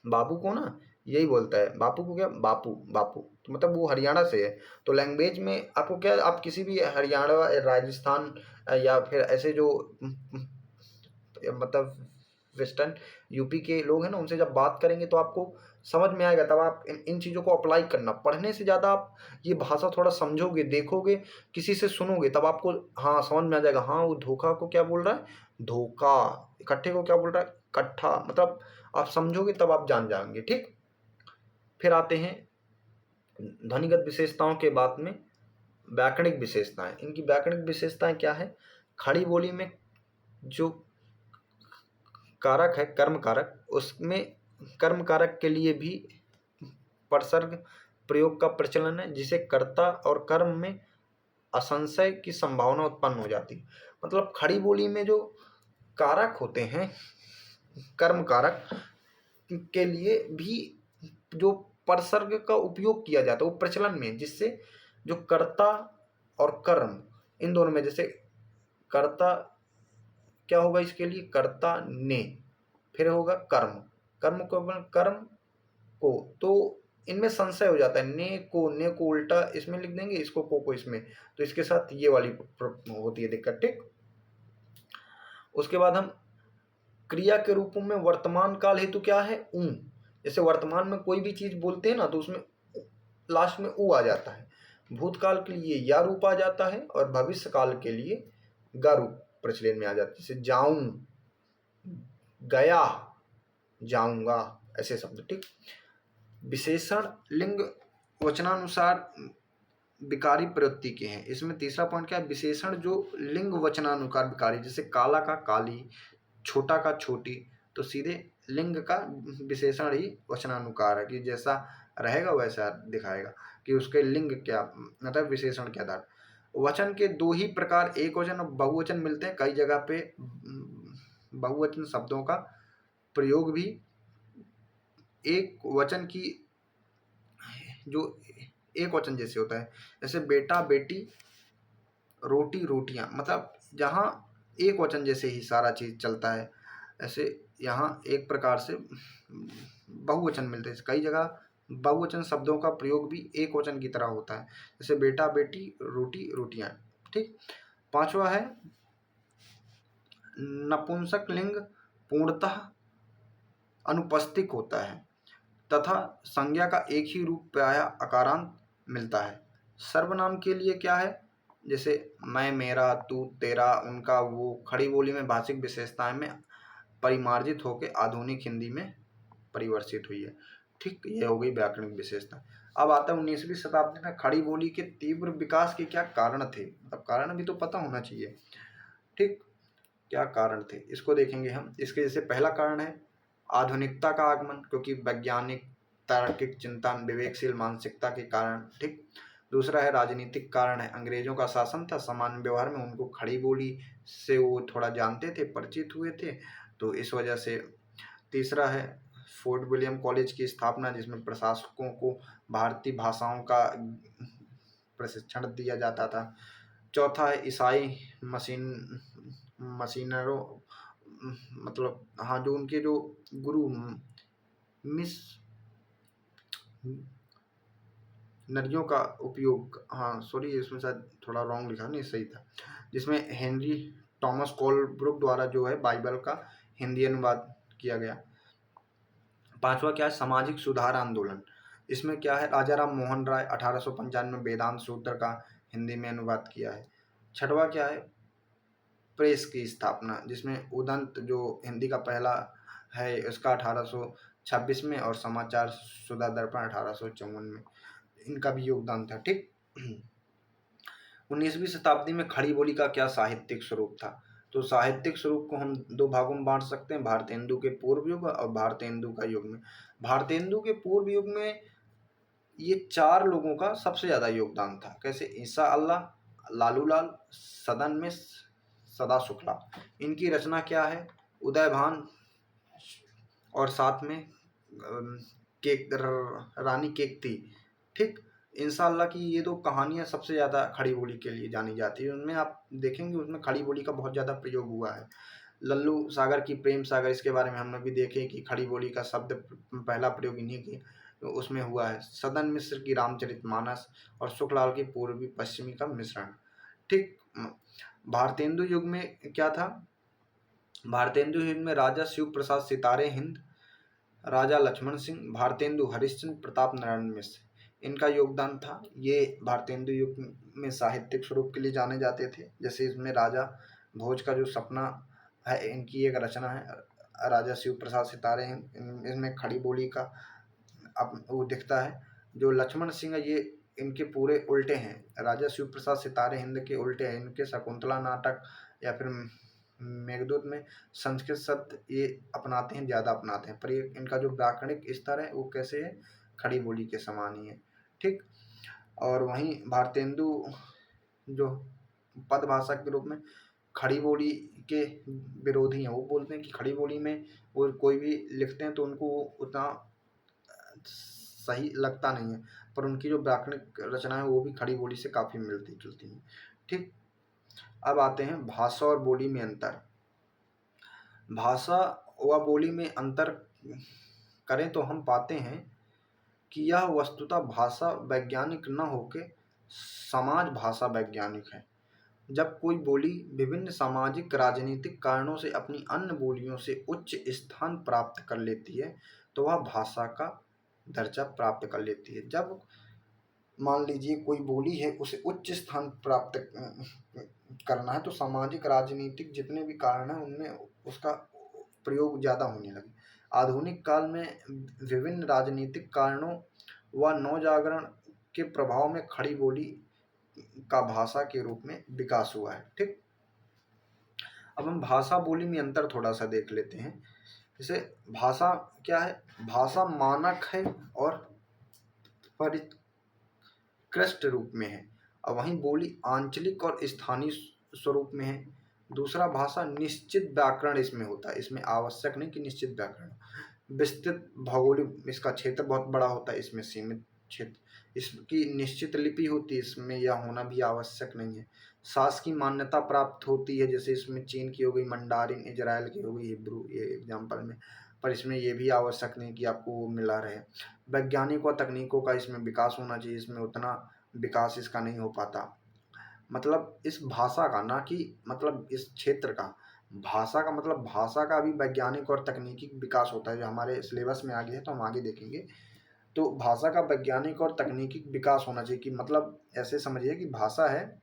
बाबू को ना यही बोलता है, बापू को क्या, बापू, बापू, तो मतलब वो हरियाणा से है। तो लैंग्वेज में आपको क्या, आप किसी भी हरियाणा, राजस्थान या फिर ऐसे जो मतलब वेस्टर्न यूपी के लोग हैं ना, उनसे जब बात करेंगे तो आपको समझ में आएगा, तब आप इन चीज़ों को अप्लाई करना। पढ़ने से ज़्यादा आप ये भाषा थोड़ा समझोगे, देखोगे, किसी से सुनोगे, तब आपको हाँ समझ में आ जाएगा, हाँ वो धोखा को क्या बोल रहा है, धोखा, इकट्ठे को क्या बोल रहा है, इकट्ठा, मतलब आप समझोगे तब आप जान जाएंगे। ठीक, फिर आते हैं ध्वनिगत विशेषताओं के बाद में व्याकरणिक विशेषताएं। इनकी व्याकरणिक विशेषताएं क्या है, खड़ी बोली में जो कारक है कर्म कारक, उसमें कर्म कारक के लिए भी परसर्ग प्रयोग का प्रचलन है, जिसे कर्ता और कर्म में असंशय की संभावना उत्पन्न हो जाती है। मतलब खड़ी बोली में जो कारक होते हैं कर्म कारक के लिए भी जो परसर्ग का उपयोग किया जाता है वो प्रचलन में, जिससे जो कर्ता और कर्म इन दोनों में, जैसे कर्ता क्या होगा इसके लिए, कर्ता ने, फिर होगा कर्म, कर्म को, तो इनमें संशय हो जाता है, ने को उल्टा इसमें लिख देंगे, इसको को इसमें, तो इसके साथ ये वाली होती है दिक्कत। ठीक, उसके बाद हम क्रिया के रूपों में वर्तमान काल हेतु क्या है, ऊ। जैसे वर्तमान में कोई भी चीज बोलते हैं ना तो उसमें लास्ट में ऊ आ जाता है। भूतकाल के लिए या रूप आ जाता है और भविष्य काल के लिए गा रूप प्रचलन में आ जाता है। जैसे जाऊं, गया, जाऊंगा, ऐसे शब्द। ठीक, विशेषण लिंग वचनानुसार विकारी प्रवृत्ति के हैं। इसमें तीसरा पॉइंट क्या है, विशेषण जो लिंग वचनानुसार विकारी, जैसे काला का काली, छोटा का छोटी, तो सीधे लिंग का विशेषण ही वचनानुकार है कि जैसा रहेगा वैसा दिखाएगा कि उसके लिंग क्या, मतलब विशेषण के आधार। वचन के दो ही प्रकार, एक वचन और बहुवचन मिलते हैं। कई जगह पे बहुवचन शब्दों का प्रयोग भी एक वचन की जो एक वचन जैसे होता है, जैसे बेटा बेटी, रोटी रोटियां, मतलब जहाँ एक वचन जैसे ही सारा चीज चलता है, ऐसे यहाँ एक प्रकार से बहुवचन मिलते हैं। कई जगह बहुवचन शब्दों का प्रयोग भी एक वचन की तरह होता है, जैसे बेटा बेटी, रोटी रोटियां। ठीक, पांचवा है नपुंसक लिंग पूर्णतः अनुपस्थित होता है तथा संज्ञा का एक ही रूप प्रायः अकारांत मिलता है। सर्वनाम के लिए क्या है, जैसे मैं, मेरा, तू, तेरा, उनका, वो, खड़ी बोली में भाषिक विशेषताएं में परिमार्जित होकर आधुनिक हिंदी में परिवर्तित हुई है। ठीक, ये हो गई व्याकरणिक विशेषता। अब आता है 19वीं शताब्दी में खड़ी बोली के तीव्र विकास के क्या कारण थे, मतलब कारण भी तो पता होना चाहिए। ठीक, क्या कारण थे इसको देखेंगे हम। इसके जैसे पहला कारण है आधुनिकता का आगमन, क्योंकि वैज्ञानिक तार्किक चिंतन विवेकशील मानसिकता के कारण। ठीक, दूसरा है राजनीतिक कारण है, अंग्रेजों का शासन था, सामान्य व्यवहार में उनको खड़ी बोली से वो थोड़ा जानते थे, परिचित हुए थे, तो इस वजह से। तीसरा है फोर्ट विलियम कॉलेज की स्थापना, जिसमें प्रशासकों को भारतीय भाषाओं का प्रशिक्षण दिया जाता था। चौथा है ईसाई मशीनरों, मतलब हाँ जो उनके जो गुरु मिस नरियों का उपयोग, हाँ सॉरी इसमें शायद थोड़ा रॉन्ग लिखा, नहीं सही था, जिसमें हेनरी थॉमस कोलब्रुक द्वारा जो है बाइबल का हिंदी अनुवाद किया गया। पांचवा क्या है सामाजिक सुधार आंदोलन, इसमें क्या है राजा राम मोहन राय 1895 में वेदांत सूत्र का हिंदी में अनुवाद किया है। छठवा क्या है प्रेस की स्थापना, जिसमें उदंत जो हिंदी का पहला है उसका 1826 में और समाचार सुधा दर्पण 1854 में, इनका भी योगदान था। ठीक, 19वीं शताब्दी में खड़ी बोली का क्या साहित्यिक स्वरूप था, तो साहित्यिक स्वरूप को हम दो भागों में बांट सकते हैं, भारतेंदु के पूर्व युग और भारतेंदु का युग में। भारतेंदु के पूर्व युग में ये चार लोगों का सबसे ज्यादा योगदान था, कैसे ईसा अल्लाह, लालू लाल, सदन में सदा शुक्ला। इनकी रचना क्या है उदयभान और साथ में रानी केकती। ठीक, इंशाअल्लाह की ये दो कहानियाँ सबसे ज़्यादा खड़ी बोली के लिए जानी जाती है, उनमें आप देखेंगे उसमें खड़ी बोली का बहुत ज़्यादा प्रयोग हुआ है। लल्लू सागर की प्रेम सागर, इसके बारे में हमने भी देखे कि खड़ी बोली का शब्द पहला प्रयोग इन्हीं की उसमें हुआ है। सदन मिश्र की रामचरितमानस और सुखलाल की पूर्वी पश्चिमी का मिश्रण। ठीक, भारतेंदु युग में क्या था, भारतेंदु युग में राजा शिव प्रसाद सितारे हिंद, राजा लक्ष्मण सिंह, भारतेंदु हरिश्चंद्र, प्रताप नारायण मिश्र, इनका योगदान था। ये भारतेंदु युग में साहित्यिक स्वरूप के लिए जाने जाते थे। जैसे इसमें राजा भोज का जो सपना है, इनकी एक रचना है, राजा शिव प्रसाद सितारे हैं। इसमें खड़ी बोली का अब वो दिखता है। जो लक्ष्मण सिंह है, ये इनके पूरे उल्टे हैं। राजा शिव प्रसाद सितारे हिंद के उल्टे हैं। इनके शकुंतला नाटक या फिर मेघदूत में संस्कृत शब्द ये अपनाते हैं, ज़्यादा अपनाते हैं, पर ये इनका जो व्याकरणिक स्तर है वो कैसे है, खड़ी बोली के समान ही है। ठीक। और वहीं भारतेंदु जो पद भाषा के रूप में खड़ी बोली के विरोधी हैं, वो बोलते हैं कि खड़ी बोली में वो कोई भी लिखते हैं तो उनको उतना सही लगता नहीं है, पर उनकी जो व्याकरणिक रचना है वो भी खड़ी बोली से काफ़ी मिलती जुलती हैं। ठीक। अब आते हैं भाषा और बोली में अंतर। भाषा व बोली में अंतर करें तो हम पाते हैं कि यह वस्तुतः भाषा वैज्ञानिक न होके समाज भाषा वैज्ञानिक है। जब कोई बोली विभिन्न सामाजिक राजनीतिक कारणों से अपनी अन्य बोलियों से उच्च स्थान प्राप्त कर लेती है तो वह भाषा का दर्जा प्राप्त कर लेती है। जब मान लीजिए कोई बोली है, उसे उच्च स्थान प्राप्त करना है तो सामाजिक राजनीतिक जितने भी कारण हैं उनमें उसका प्रयोग ज़्यादा होने लगे। आधुनिक काल में विभिन्न राजनीतिक कारणों व नवजागरण के प्रभाव में खड़ी बोली का भाषा के रूप में विकास हुआ है। ठीक। अब हम भाषा बोली में अंतर थोड़ा सा देख लेते हैं। जैसे भाषा क्या है, भाषा मानक है और परिष्कृत रूप में है, और वहीं बोली आंचलिक और स्थानीय स्वरूप में है। दूसरा, भाषा निश्चित व्याकरण इसमें होता है, इसमें आवश्यक नहीं कि निश्चित व्याकरण। विस्तृत भौगोलिक इसका क्षेत्र बहुत बड़ा होता है, इसमें सीमित क्षेत्र। इसकी निश्चित लिपि होती है, इसमें यह होना भी आवश्यक नहीं है। शासकीय मान्यता प्राप्त होती है, जैसे इसमें चीन की हो गई मंडारिन, इजराइल की हो गई हिब्रू, ये एग्जाम्पल में, पर इसमें यह भी आवश्यक नहीं कि आपको वो मिला रहे। वैज्ञानिक और तकनीकों का इसमें विकास होना चाहिए, इसमें उतना विकास इसका नहीं हो पाता। मतलब इस भाषा का, ना कि मतलब इस क्षेत्र का, भाषा का मतलब भाषा का भी वैज्ञानिक और तकनीकी विकास होता है, जो हमारे सिलेबस में आगे है तो हम आगे देखेंगे। तो भाषा का वैज्ञानिक और तकनीकी विकास होना चाहिए, कि मतलब ऐसे समझिए कि भाषा है,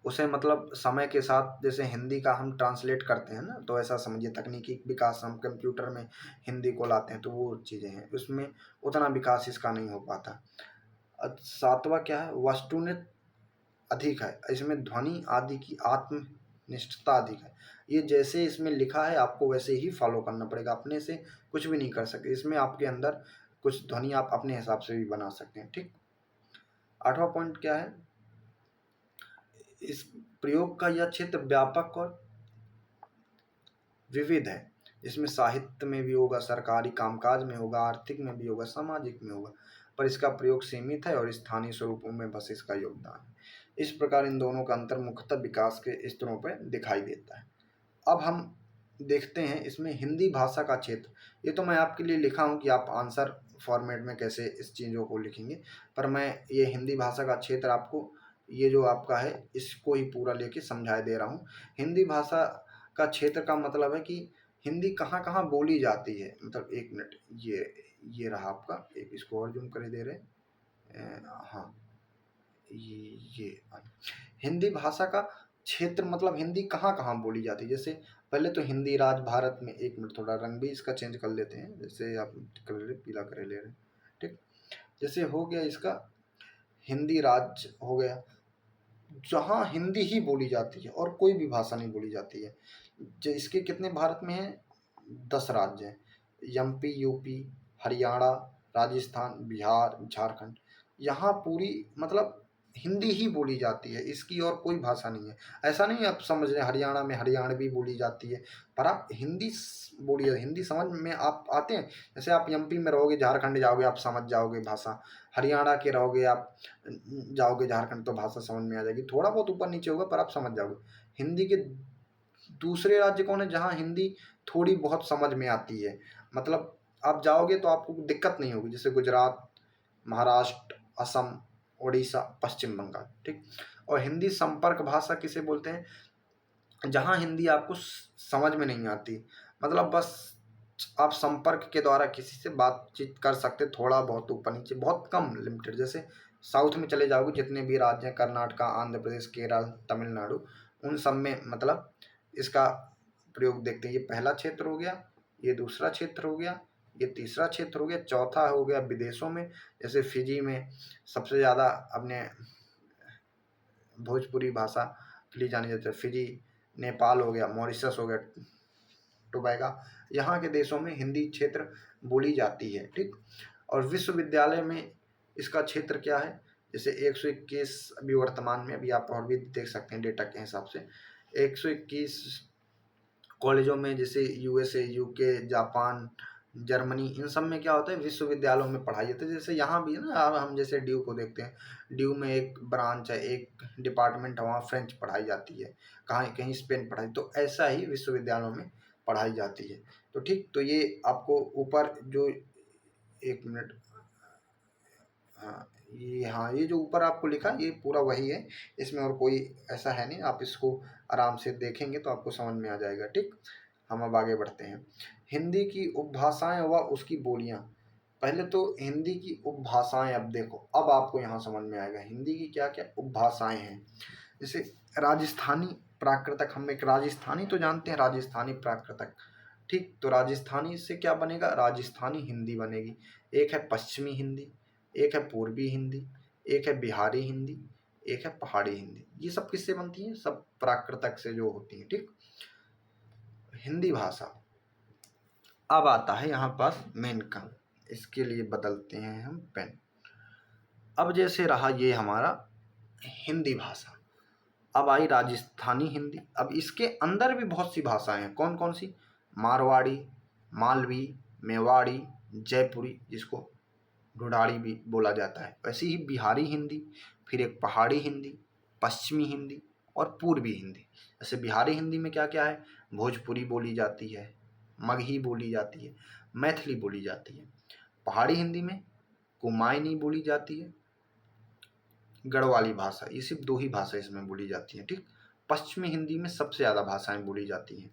उसे मतलब समय के साथ जैसे हिंदी का हम ट्रांसलेट करते हैं ना, तो ऐसा समझिए तकनीकी विकास, हम कंप्यूटर में हिंदी को लाते हैं तो वो चीज़ें हैं, उसमें उतना विकास इसका नहीं हो पाता। सातवां क्या है, वस्तुनिष्ठ अधिक है, इसमें ध्वनि आदि की आत्मनिष्ठता अधिक है। ये जैसे इसमें लिखा है आपको वैसे ही फॉलो करना पड़ेगा, अपने से कुछ भी नहीं कर सकते। इसमें आपके अंदर कुछ ध्वनि आप अपने हिसाब से भी बना सकते हैं। ठीक। आठवां पॉइंट क्या है, इस प्रयोग का यह क्षेत्र व्यापक और विविध है। इसमें साहित्य में भी होगा, सरकारी कामकाज में होगा, आर्थिक में भी होगा, सामाजिक में होगा, पर इसका प्रयोग सीमित है और स्थानीय स्वरूपों में बस इसका योगदान है। इस प्रकार इन दोनों का अंतर मुख्यतः विकास के स्तरों पर दिखाई देता है। अब हम देखते हैं इसमें हिंदी भाषा का क्षेत्र। ये तो मैं आपके लिए लिखा हूँ कि आप आंसर फॉर्मेट में कैसे इस चीज़ों को लिखेंगे, पर मैं ये हिंदी भाषा का क्षेत्र आपको, ये जो आपका है इसको ही पूरा लेके समझा दे रहा हूँ। हिंदी भाषा का क्षेत्र का मतलब है कि हिंदी कहाँ कहाँ बोली जाती है। मतलब एक मिनट, ये रहा आपका, एक इसको और जूम कर दे रहे, हाँ, ये हिंदी भाषा का क्षेत्र मतलब हिंदी कहाँ कहाँ बोली जाती है। जैसे पहले तो हिंदी राज भारत में, एक मिनट थोड़ा रंग भी इसका चेंज कर लेते हैं, जैसे आप कलर पीला करे ले रहे हैं। ठीक। जैसे हो गया इसका हिंदी राज्य हो गया, जहाँ हिंदी ही बोली जाती है और कोई भी भाषा नहीं बोली जाती है। जो इसके कितने भारत में हैं, 10 राज्य हैं, एमपी, यूपी, हरियाणा, राजस्थान, बिहार, झारखंड। यहाँ पूरी मतलब हिंदी ही बोली जाती है, इसकी और कोई भाषा नहीं है। ऐसा नहीं आप समझ रहे हरियाणा में हरियाणवी बोली जाती है, पर आप हिंदी बोलिए, हिंदी समझ में आप आते हैं। जैसे आप एमपी में रहोगे, झारखंड जाओगे, आप समझ जाओगे भाषा। हरियाणा के रहोगे, आप जाओगे झारखंड तो भाषा समझ में आ जाएगी, थोड़ा बहुत ऊपर नीचे होगा पर आप समझ जाओगे। हिंदी के दूसरे राज्य कौन है जहाँ हिंदी थोड़ी बहुत समझ में आती है, मतलब आप जाओगे तो आपको दिक्कत नहीं होगी, जैसे गुजरात, महाराष्ट्र, असम, उड़ीसा, पश्चिम बंगाल। ठीक। और हिंदी संपर्क भाषा किसे बोलते हैं, जहाँ हिंदी आपको समझ में नहीं आती, मतलब बस आप संपर्क के द्वारा किसी से बातचीत कर सकते, थोड़ा बहुत ऊपर नीचे, बहुत कम, लिमिटेड। जैसे साउथ में चले जाओगे, जितने भी राज्य हैं, कर्नाटका, आंध्र प्रदेश, केरल, तमिलनाडु, उन सब में मतलब इसका प्रयोग देखते हैं। ये पहला क्षेत्र हो गया, ये दूसरा क्षेत्र हो गया, ये तीसरा क्षेत्र हो गया, चौथा हो गया विदेशों में। जैसे फिजी में सबसे ज़्यादा अपने भोजपुरी भाषा के लिए जानी जाती है। फिजी, नेपाल हो गया, मॉरिशस हो गया, टोबैगा, यहाँ के देशों में हिंदी क्षेत्र बोली जाती है। ठीक। और विश्वविद्यालय में इसका क्षेत्र क्या है, जैसे 121 अभी वर्तमान में, अभी आप और भी देख सकते हैं डेटा के हिसाब से, 121 कॉलेजों में, जैसे यूएसए, यूके, जापान, जर्मनी, इन सब में क्या होता है, विश्वविद्यालयों में पढ़ाई जाती है। जैसे यहाँ भी है ना, अब हम जैसे ड्यू को देखते हैं, ड्यू में एक ब्रांच है, एक डिपार्टमेंट है, वहाँ फ्रेंच पढ़ाई जाती है, कहाँ कहीं स्पेन पढ़ाई, तो ऐसा ही विश्वविद्यालयों में पढ़ाई जाती है। तो ठीक, तो ये आपको ऊपर जो, एक मिनट, हाँ ये जो ऊपर आपको लिखा ये पूरा वही है, इसमें और कोई ऐसा है नहीं। आप इसको आराम से देखेंगे तो आपको समझ में आ जाएगा। ठीक। हम अब आगे बढ़ते हैं। हिंदी की उपभाषाएं व उसकी बोलियां। पहले तो हिंदी की उपभाषाएं, अब देखो, अब आपको यहाँ समझ में आएगा हिंदी की क्या क्या उपभाषाएं हैं। जैसे राजस्थानी प्राकृतक, हम एक राजस्थानी तो जानते हैं, राजस्थानी प्राकृतक। ठीक, तो राजस्थानी से क्या बनेगा, राजस्थानी हिंदी बनेगी। एक है पश्चिमी हिंदी, एक है पूर्वी हिंदी, एक है बिहारी हिंदी, एक है पहाड़ी हिंदी। ये सब किससे बनती है, सब प्राकृतक से जो होती है। ठीक, हिंदी भाषा। अब आता है यहाँ पास मेन काम, इसके लिए बदलते हैं हम पेन। अब जैसे रहा ये हमारा हिंदी भाषा, अब आई राजस्थानी हिंदी। अब इसके अंदर भी बहुत सी भाषाएं हैं। कौन कौन सी, मारवाड़ी, मालवी, मेवाड़ी, जयपुरी, जिसको ढूढ़ाड़ी भी बोला जाता है। वैसे ही बिहारी हिंदी, फिर एक पहाड़ी हिंदी, पश्चिमी हिंदी और पूर्वी हिंदी। जैसे बिहारी हिंदी में क्या क्या है, भोजपुरी बोली जाती है, मगही बोली जाती है, मैथिली बोली जाती है। पहाड़ी हिंदी में कुमायूनी बोली जाती है, गढ़वाली भाषा, ये सिर्फ 2 ही भाषा इसमें बोली जाती हैं। ठीक। पश्चिमी हिंदी में सबसे ज़्यादा भाषाएं बोली जाती हैं,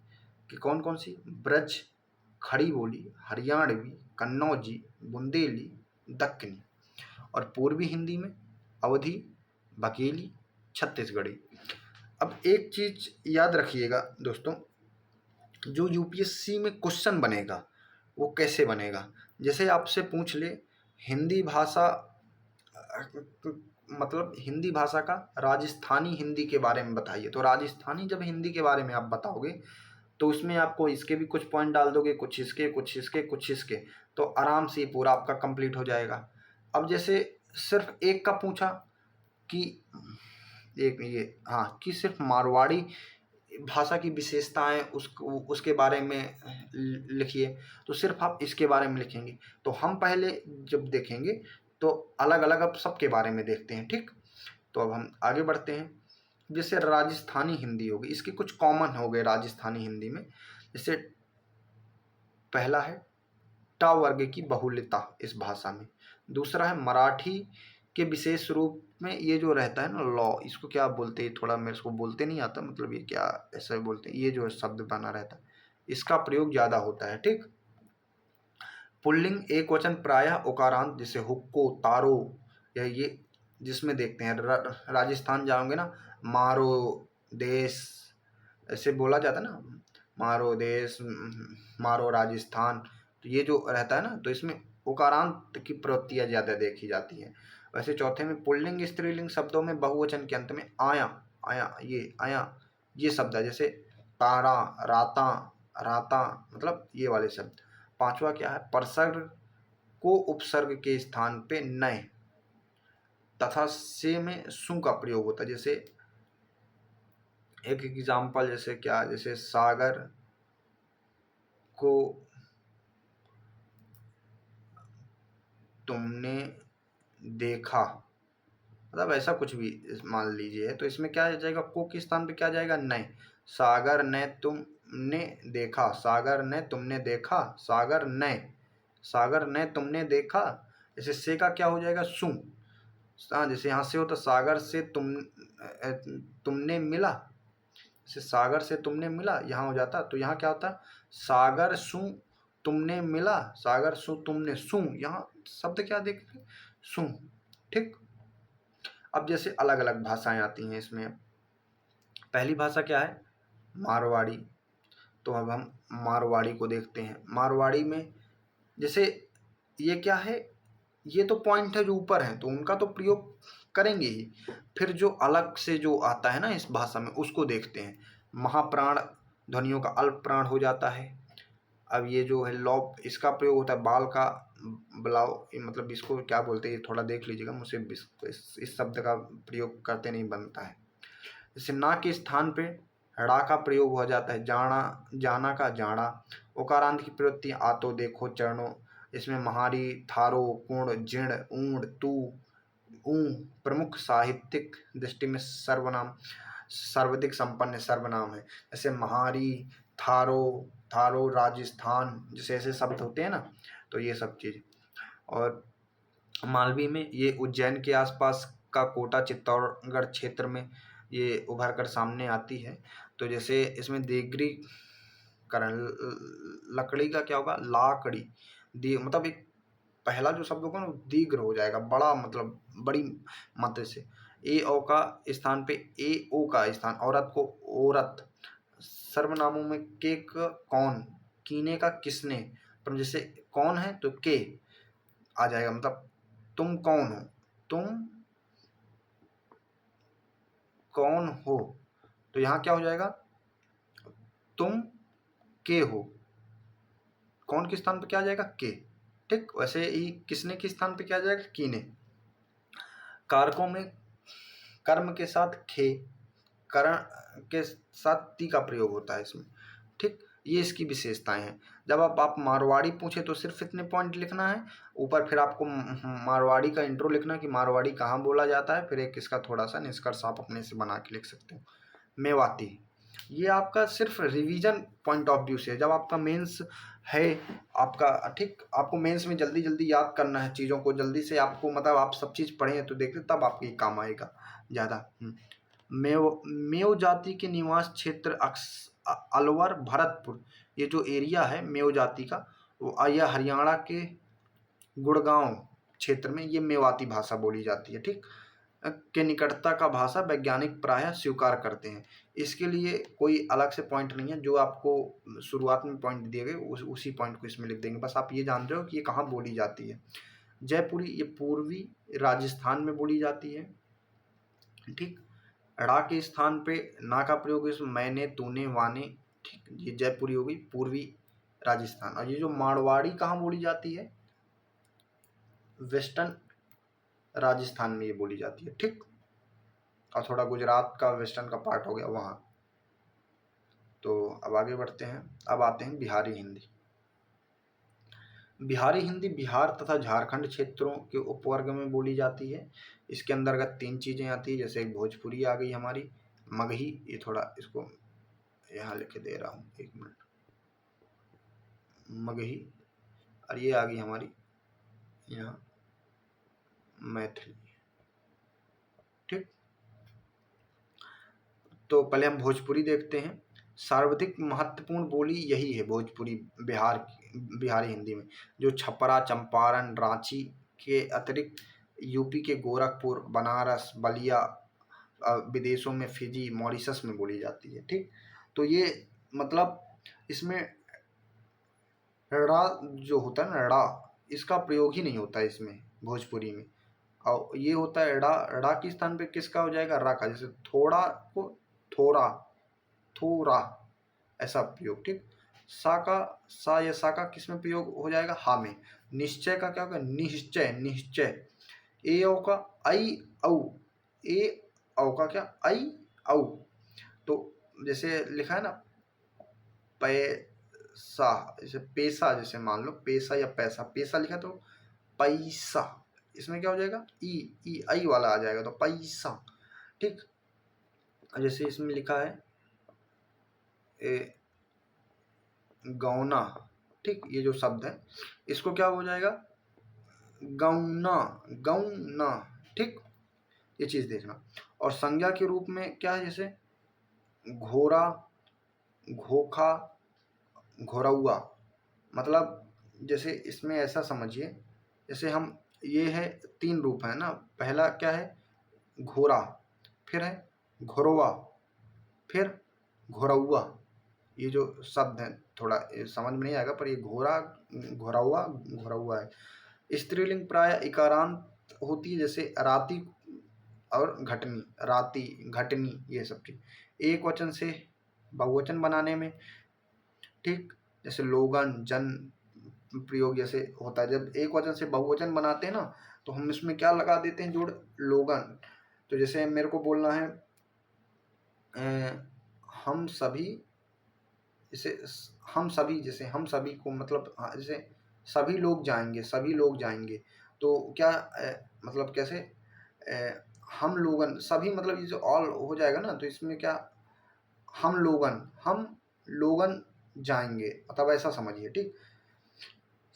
कि कौन कौन सी, ब्रज, खड़ी बोली, हरियाणवी, कन्नौजी, बुंदेली, दक्कनी। और पूर्वी हिंदी में अवधी, बघेली, छत्तीसगढ़ी। अब एक चीज याद रखिएगा दोस्तों, जो यूपीएससी में क्वेश्चन बनेगा वो कैसे बनेगा। जैसे आपसे पूछ ले हिंदी भाषा, मतलब हिंदी भाषा का राजस्थानी हिंदी के बारे में बताइए, तो राजस्थानी जब हिंदी के बारे में आप बताओगे तो उसमें आपको इसके भी कुछ पॉइंट डाल दोगे, कुछ इसके, कुछ इसके, कुछ इसके, तो आराम से पूरा आपका कंप्लीट हो जाएगा। अब जैसे सिर्फ एक का पूछा कि एक ये, हाँ, कि सिर्फ मारवाड़ी भाषा की विशेषताएं उसके बारे में लिखिए, तो सिर्फ आप इसके बारे में लिखेंगे। तो हम पहले जब देखेंगे तो अलग अलग अब सबके बारे में देखते हैं। ठीक, तो अब हम आगे बढ़ते हैं। जैसे राजस्थानी हिंदी होगी, इसके कुछ कॉमन हो गए राजस्थानी हिंदी में। जैसे पहला है ट वर्ग की बहुल्यता इस भाषा में। दूसरा है मराठी के विशेष रूप में ये जो रहता है ना लॉ, इसको क्या बोलते हैं, थोड़ा मेरे को बोलते नहीं आता, मतलब ये क्या ऐसा बोलते हैं, ये जो शब्द बना रहता है इसका प्रयोग ज़्यादा होता है। ठीक। पुल्लिंग एक वचन प्रायः उकारांत, जैसे हुक्को, तारो, या ये जिसमें देखते हैं राजस्थान जाओगे ना, मारो देश, ऐसे बोला जाता है ना, मारो देश, मारो राजस्थान, तो ये जो रहता है ना, तो इसमें उकारांत की प्रवृत्तियाँ ज़्यादा देखी जाती हैं। वैसे चौथे में पुल्लिंग स्त्रीलिंग शब्दों में बहुवचन के अंत में आया, आया, ये आया, ये शब्द है। जैसे तारा, राता, राता, मतलब ये वाले शब्द। पांचवा क्या है, परसर्ग को उपसर्ग के स्थान पे नए तथा से में सु का प्रयोग होता है। जैसे एक एग्जाम्पल, जैसे क्या, जैसे सागर को तुमने देखा, मतलब ऐसा कुछ भी मान लीजिए, तो इसमें क्या आ जाएगा, को के स्थान पे क्या जाएगा, नए। सागर ने तुमने देखा, सागर ने तुमने देखा, सागर ने, सागर ने तुमने देखा। जैसे से का क्या हो जाएगा, सु। हाँ, जैसे यहाँ से होता सागर से तुमने मिला, जैसे सागर से तुमने मिला यहाँ हो जाता, तो यहाँ क्या होता, सागर सु तुमने मिला, सागर सु तुमने, सु यहाँ शब्द क्या देख, सु। ठीक। अब जैसे अलग अलग भाषाएं आती हैं इसमें। पहली भाषा क्या है, मारवाड़ी। तो अब हम मारवाड़ी को देखते हैं। मारवाड़ी में जैसे ये क्या है, ये तो पॉइंट है जो ऊपर है तो उनका तो प्रयोग करेंगे ही। फिर जो अलग से जो आता है ना इस भाषा में उसको देखते हैं। महाप्राण ध्वनियों का अल्प प्राण हो जाता है। अब ये जो है लौप, इसका प्रयोग होता है बाल का बलाव, मतलब इसको क्या बोलते हैं ये थोड़ा देख लीजिएगा, मुझसे इस शब्द का प्रयोग करते नहीं बनता है। जैसे ना के स्थान पे ड़ा का प्रयोग हो जाता है, जाना जाना का जाना। उकारांत की प्रवृत्ति आतो देखो चरणों, इसमें महारी थारो कुण जिण ऊण तू ऊ प्रमुख साहित्यिक दृष्टि में सर्वनाम सर्वाधिक संपन्न सर्वनाम है। जैसे महारी, थारो, थारो राजस्थान, जैसे ऐसे शब्द होते हैं ना, तो ये सब चीज़। और मालवी में ये उज्जैन के आसपास का कोटा चित्तौड़गढ़ क्षेत्र में ये उभर कर सामने आती है। तो जैसे इसमें देगरी करण, लकड़ी का क्या होगा, लाकड़ी, दी मतलब एक पहला जो शब्द होगा ना दीर्घ हो जाएगा, बड़ा मतलब बड़ी मात्रा से। ए ओ का स्थान पे ए ओ का स्थान, औरत को औरत। सर्वनामों में के कौन, कीने का किसने, पर जैसे कौन है तो के आ जाएगा, मतलब तुम कौन हो, तुम कौन हो, तो यहाँ क्या हो जाएगा, तुम के हो। कौन के स्थान पे क्या आ जाएगा, के। ठीक, वैसे ही किसने के स्थान पे क्या आ जाएगा, कीने। कारकों में कर्म के साथ खे, करण के साथ ती का प्रयोग होता है इसमें। ठीक, ये इसकी विशेषताएं हैं। जब आप मारवाड़ी पूछे तो सिर्फ इतने पॉइंट लिखना है। ऊपर फिर आपको मारवाड़ी का इंट्रो लिखना है कि मारवाड़ी कहाँ बोला जाता है, फिर एक इसका थोड़ा सा निष्कर्ष आप अपने से बना के लिख सकते हो। मेवाती, ये आपका सिर्फ रिवीजन पॉइंट ऑफ व्यू से, जब आपका मेंस है आपका, ठीक, आपको मेंस में जल्दी जल्दी याद करना है चीज़ों को, जल्दी से आपको मतलब आप सब चीज़ पढ़ें तो देखते तब आपके काम आएगा ज़्यादा। मेव जाति के निवास क्षेत्र अलवर भरतपुर, ये जो एरिया है मेव जाति का, वो यह हरियाणा के गुड़गांव क्षेत्र में ये मेवाती भाषा बोली जाती है। ठीक, के निकटता का भाषा वैज्ञानिक प्रायः स्वीकार करते हैं। इसके लिए कोई अलग से पॉइंट नहीं है, जो आपको शुरुआत में पॉइंट दिए गए उसी पॉइंट को इसमें लिख देंगे। बस आप ये जान रहे हो कि ये कहाँ बोली जाती है। जयपुरी, ये पूर्वी राजस्थान में बोली जाती है। ठीक, ड़ा के स्थान पे ना का प्रयोग इस मैंने तूने वाने। ठीक, ये जयपुरी हो गई, पूर्वी राजस्थान। और ये जो मारवाड़ी कहाँ बोली जाती है, वेस्टर्न राजस्थान में ये बोली जाती है। ठीक, और थोड़ा गुजरात का वेस्टर्न का पार्ट हो गया वहाँ। तो अब आगे बढ़ते हैं। अब आते हैं बिहारी हिंदी। बिहारी हिंदी बिहार तथा झारखंड क्षेत्रों के उपवर्ग में बोली जाती है। इसके अंतर्गत 3 चीज़ें आती है, जैसे भोजपुरी आ गई हमारी, मगही, ये थोड़ा इसको यहाँ लिख दे रहा हूँ, 1 मिनट, मगही, और ये आ गई हमारी यहाँ मैथिली। ठीक, तो पहले हम भोजपुरी देखते हैं। सर्वाधिक महत्वपूर्ण बोली यही है भोजपुरी बिहारी हिंदी में, जो छपरा, चंपारण, रांची के अतिरिक्त यूपी के गोरखपुर, बनारस, बलिया, विदेशों में फिजी, मॉरिशस में बोली जाती है। ठीक, तो ये मतलब इसमें ड़ा जो होता है ना, ड़ा, इसका प्रयोग ही नहीं होता है इसमें भोजपुरी में। और ये होता है ड़ा, ड़ा के स्थान पे किसका हो जाएगा, रा का। जैसे थोड़ा को थोड़ा, थोड़ा, ऐसा प्रयोग। ठीक, सा का, सा या सा का किस में प्रयोग हो जाएगा, हा में। निश्चय का क्या होगा, निश्चय, निश्चय। ए औ का आई औ, ए औ का क्या, आई औ। तो जैसे लिखा है ना पैसा, जैसे पैसा, जैसे मान लो पैसा या पैसा, पैसा लिखा तो पैसा, इसमें क्या हो जाएगा, ई आई वाला आ जाएगा, तो पैसा। ठीक, जैसे इसमें लिखा है गौना। ठीक, ये जो शब्द है इसको क्या हो जाएगा, गौना, गौना। ठीक, ये चीज़ देखना। और संज्ञा के रूप में क्या है, जैसे घोड़ा, घोखा, घोरौआ। मतलब जैसे इसमें ऐसा समझिए, जैसे हम, ये है 3 रूप है ना, पहला क्या है, घोड़ा, फिर है घोरवा, फिर घोरौआ। ये जो शब्द है थोड़ा ये समझ में नहीं आएगा, पर ये घोरा हुआ है। स्त्रीलिंग प्राय इकारांत होती है, जैसे राति और घटनी, राति, घटनी, ये सब चीज। एक वचन से बहुवचन बनाने में, ठीक, जैसे लोगन, जन प्रयोग जैसे होता है। जब एक वचन से बहुवचन बनाते हैं ना, तो हम इसमें क्या लगा देते हैं जोड़, लोगन। तो जैसे मेरे को बोलना है हम सभी, जैसे जैसे हम सभी को मतलब जैसे सभी लोग जाएंगे, सभी लोग जाएंगे, तो क्या मतलब कैसे हम लोगन, सभी मतलब ये जो ऑल हो जाएगा ना, तो इसमें क्या हम लोगन जाएंगे, मतलब ऐसा समझिए, ठीक।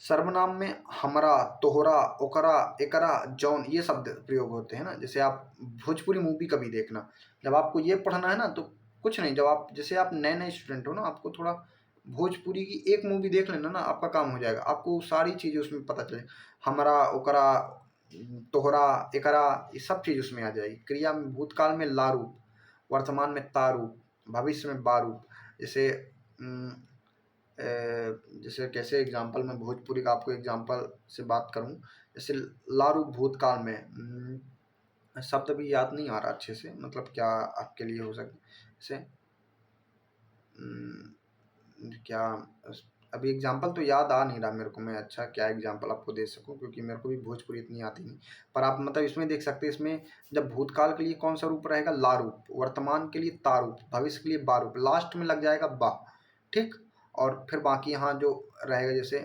सर्वनाम में हमरा, तोहरा, ओकरा, एकरा, जौन, ये शब्द प्रयोग होते हैं ना। जैसे आप भोजपुरी मूवी कभी देखना, जब आपको ये पढ़ना है ना, तो कुछ नहीं, जब आप जैसे आप नए नए स्टूडेंट हो ना, आपको थोड़ा भोजपुरी की एक मूवी देख लेना ना, आपका काम हो जाएगा, आपको सारी चीज़ें उसमें पता चले। हमरा, ओकरा, तोहरा, एकरा, ये सब चीज़ उसमें आ जाएगी। क्रिया में भूतकाल में ला रूप, वर्तमान में ता रूप, भविष्य में बा रूप। जैसे जैसे कैसे एग्जांपल में भोजपुरी का आपको एग्जांपल से बात करूं, जैसे लारू भूतकाल में शब्द भी याद नहीं आ रहा अच्छे से, मतलब क्या आपके लिए हो सके जैसे क्या, अभी एग्जांपल तो याद आ नहीं रहा मेरे को, मैं अच्छा क्या एग्जांपल आपको दे सकूं, क्योंकि मेरे को भी भोजपुरी इतनी आती नहीं। पर आप मतलब इसमें देख सकते हैं, इसमें जब भूतकाल के लिए कौन सा रूप रहेगा, ला रूप, वर्तमान के लिए ता रूप, भविष्य के लिए बा रूप, लास्ट में लग जाएगा बा, ठीक। और फिर बाकी यहाँ जो रहेगा, जैसे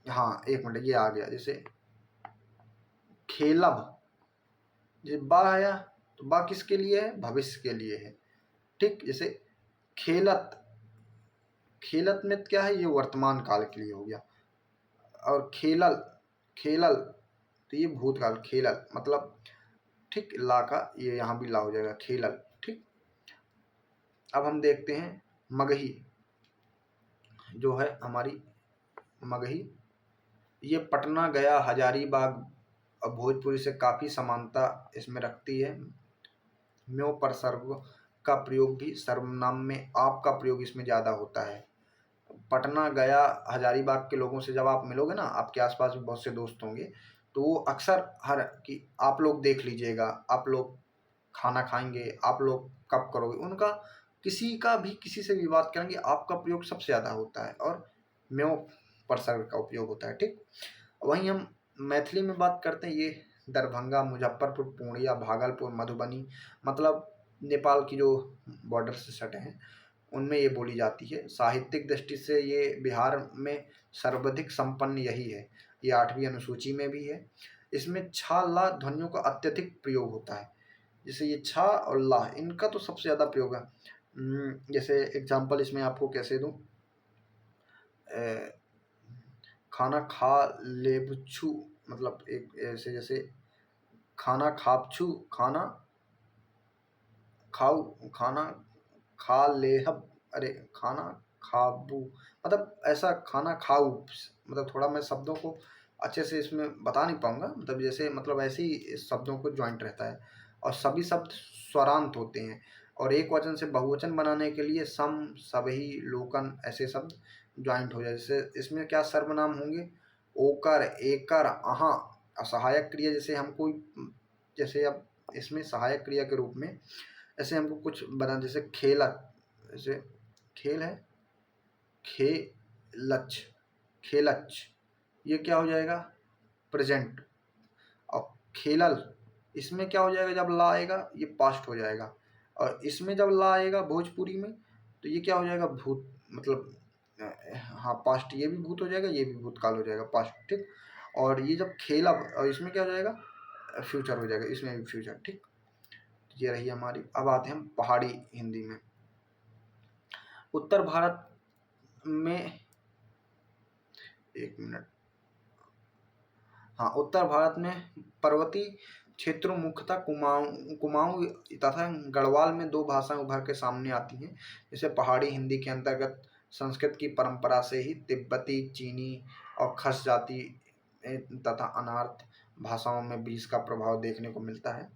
हाँ एक मिनट, ये आ गया, जैसे खेलब, जैसे बा आया, तो बा किसके लिए है, भविष्य के लिए है, ठीक। जैसे खेलत, खेलत में क्या है, ये वर्तमान काल के लिए हो गया। और खेलल, खेलल, तो ये भूतकाल, खेलल मतलब, ठीक, ला का ये यहाँ भी ला हो जाएगा, खेलल, ठीक। अब हम देखते हैं मगही, जो है हमारी मगही, ये पटना, गया, हजारीबाग और भोजपुरी से काफ़ी समानता इसमें रखती है। म्यो पर सर्व का प्रयोग भी, सर्वनाम में आप का प्रयोग इसमें ज़्यादा होता है। पटना, गया, हजारीबाग के लोगों से जब आप मिलोगे ना, आपके आसपास भी बहुत से दोस्त होंगे, तो वो अक्सर हर कि आप लोग देख लीजिएगा, आप लोग खाना खाएंगे, आप लोग कब करोगे, उनका किसी का भी किसी से भी बात करेंगे, आपका प्रयोग सबसे ज़्यादा होता है, और म्यो पर सर्व का उपयोग होता है, ठीक। वहीं हम मैथिली में बात करते हैं, ये दरभंगा, मुजफ्फरपुर, पूर्णिया, भागलपुर, मधुबनी, मतलब नेपाल की जो बॉर्डर से सटे हैं, उनमें ये बोली जाती है। साहित्यिक दृष्टि से ये बिहार में सर्वाधिक संपन्न यही है, ये 8वीं अनुसूची में भी है। इसमें छा, ला ध्वनियों का अत्यधिक प्रयोग होता है। जैसे ये छा और ला, इनका तो सबसे ज़्यादा प्रयोग है। जैसे एग्जाम्पल इसमें आपको कैसे दूँ, खाना खा लेबछु, मतलब एक ऐसे, जैसे खाना खापछु, खाना खाऊ, खाना खा लेहब, अरे खाना खाबू, मतलब ऐसा खाना खाऊ, मतलब थोड़ा मैं शब्दों को अच्छे से इसमें बता नहीं पाऊंगा, मतलब जैसे मतलब ऐसे ही शब्दों को ज्वाइंट रहता है, और सभी शब्द स्वरांत होते हैं। और एक वचन से बहुवचन बनाने के लिए सम, सभी, लोकन, ऐसे शब्द ज्वाइंट हो जाए। जैसे इसमें क्या सर्वनाम होंगे, ओकर, एकर, अहाँ। सहायक क्रिया, जैसे हमको, जैसे अब इसमें सहायक क्रिया के रूप में ऐसे हमको कुछ बना, जैसे खेलत, जैसे खेल है, खेलच, खेलच, ये क्या हो जाएगा, प्रेजेंट। और खेलल, इसमें क्या हो जाएगा, जब ला आएगा ये पास्ट हो जाएगा, और इसमें जब ला आएगा भोजपुरी में, तो ये क्या हो जाएगा, भूत, मतलब हाँ पास्ट, ये भी भूत हो जाएगा, ये भी भूतकाल हो जाएगा, पास्ट, ठीक। और ये जब खेलब, और इसमें क्या हो जाएगा, फ्यूचर हो जाएगा, इसमें भी फ्यूचर, ठीक। ये रही हमारी। अब आते हैं हम पहाड़ी हिंदी में। उत्तर भारत में, एक मिनट, हाँ, उत्तर भारत में पर्वतीय क्षेत्रों, मुख्यतः कुमाऊं कुमाऊं तथा गढ़वाल में दो भाषाएं उभर के सामने आती हैं। जैसे पहाड़ी हिंदी के अंतर्गत संस्कृत की परंपरा से ही तिब्बती, चीनी और खस जाति तथा अनार्त भाषाओं में भी इसका प्रभाव देखने को मिलता है।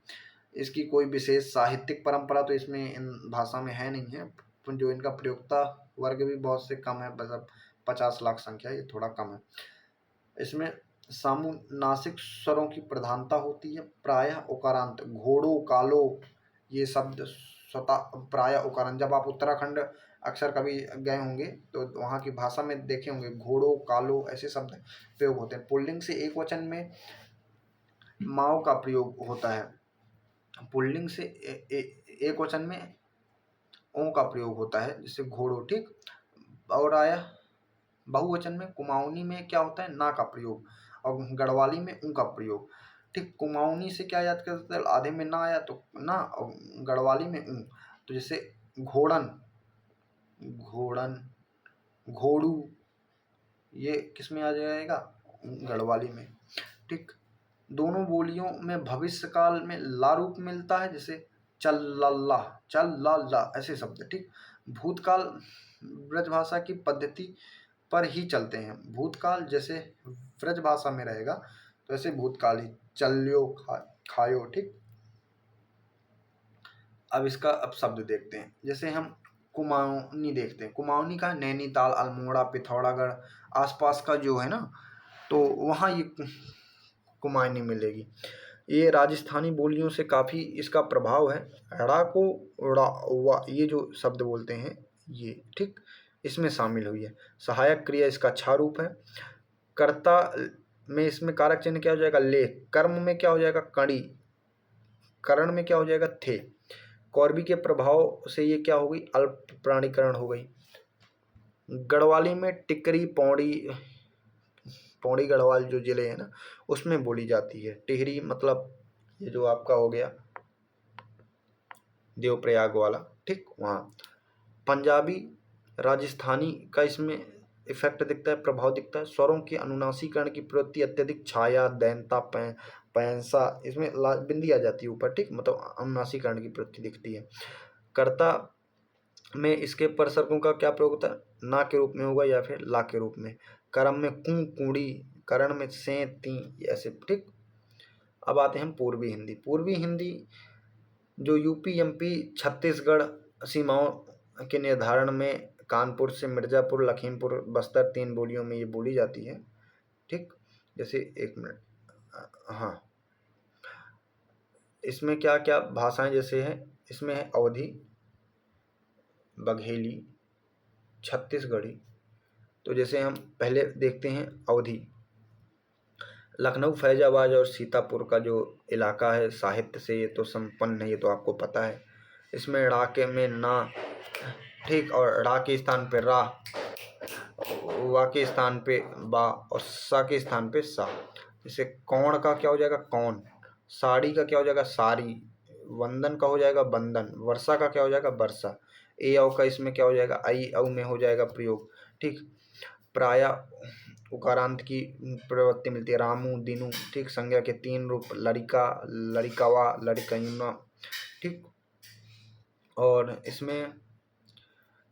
इसकी कोई विशेष साहित्यिक परंपरा तो इसमें इन भाषा में है नहीं है, जो इनका प्रयोक्ता वर्ग भी बहुत से कम है, मतलब 50 लाख संख्या, ये थोड़ा कम है। इसमें सामुनासिक स्वरों की प्रधानता होती है, प्रायः उकारांत, घोड़ो, कालो, ये शब्द स्वतः प्रायः उकारांत। जब आप उत्तराखंड अक्सर कभी गए होंगे तो वहाँ की भाषा में देखे होंगे, घोड़ो, कालो ऐसे शब्द प्रयोग होते हैं। पुल्लिंग से एक वचन में माओ का प्रयोग होता है, पुल्लिंग से एक वचन में ओ का प्रयोग होता है, जिससे घोड़ो, ठीक। और आया बहुवचन में कुमाऊनी में क्या होता है, ना का प्रयोग, और गढ़वाली में ऊ का प्रयोग, ठीक। कुमाऊनी से क्या याद करते हैं, आधे में ना आया तो ना, और गढ़वाली में ऊ, तो जैसे घोड़न, घोड़न, घोड़ू, ये किस में आ जाएगा, गढ़वाली में, ठीक। दोनों बोलियों में भविष्य काल में ला रूप मिलता है, जैसे चल ला, चल ला ऐसे शब्द, ठीक। भूतकाल ब्रज भाषा की पद्धति पर ही चलते हैं। भूतकाल जैसे ब्रज भाषा में रहेगा तो ऐसे भूतकाल ही, चल्यो, खायो, ठीक। अब इसका शब्द देखते हैं, जैसे हम कुमाऊनी देखते हैं। कुमाऊनी का नैनीताल, अल्मोड़ा, पिथौरागढ़ आसपास का जो है ना, तो वहाँ ये कुमाऊनी मिलेगी। ये राजस्थानी बोलियों से काफ़ी इसका प्रभाव है। ड़ा को ड़ा वा, ये जो शब्द बोलते हैं ये, ठीक, इसमें शामिल हुई है। सहायक क्रिया इसका अच्छा रूप है। कर्ता में इसमें कारक चिन्ह क्या हो जाएगा, ले। कर्म में क्या हो जाएगा, कड़ी। करण में क्या हो जाएगा, थे। कौरवी के प्रभाव से ये क्या हो गई, अल्प प्राणीकरण हो गई। गढ़वाली में टिकरी, पौड़ी, पौड़ी गढ़वाल जो जिले हैं ना, उसमें बोली जाती है। टिहरी मतलब ये जो आपका हो गया देवप्रयाग वाला, ठीक, वहाँ। पंजाबी राजस्थानी का इसमें इफेक्ट दिखता है, प्रभाव दिखता है। स्वरों के अनुनासीकरण की प्रवृत्ति अत्यधिक, छाया, दैनता, पैंसा, इसमें बिंदी आ जाती है ऊपर, ठीक, मतलब अनुनासीकरण की प्रवृत्ति दिखती है। कर्ता में इसके परसर्गों का क्या प्रयोग होता है, ना के रूप में होगा या फिर ला के रूप में। कर्म में कू, कूड़ी, करण में से, ती, ऐसे, ठीक। अब आते हैं पूर्वी हिंदी। पूर्वी हिंदी जो यूपी, एमपी, छत्तीसगढ़ सीमाओं के निर्धारण में कानपुर से मिर्ज़ापुर, लखीमपुर, बस्तर 3 बोलियों में ये बोली जाती है, ठीक। जैसे एक मिनट, हाँ, इसमें क्या क्या भाषाएं जैसे हैं, इसमें है अवधी, बघेली, छत्तीसगढ़ी। तो जैसे हम पहले देखते हैं अवधी। लखनऊ, फैजाबाद और सीतापुर का जो इलाका है साहित्य से ये तो संपन्न है, ये तो आपको पता है। इसमें ड़ा के में ना, ठीक, और ड़ा के स्थान पे रा, वा के स्थान पे बा, और सा के स्थान पे सा। जैसे कौण का क्या हो जाएगा, कौन। साड़ी का क्या हो जाएगा, साड़ी। वंदन का हो जाएगा बंदन। वर्षा का क्या हो जाएगा, वर्षा। ए औ का इसमें क्या हो जाएगा, आई औ में हो जाएगा प्रयोग, ठीक। प्रायः उकारांत की प्रवृत्ति मिलती है। रामू, दीनू, ठीक। संज्ञा के 3 रूप, लड़िका, लड़िकवा, लड़कयूना, ठीक। और इसमें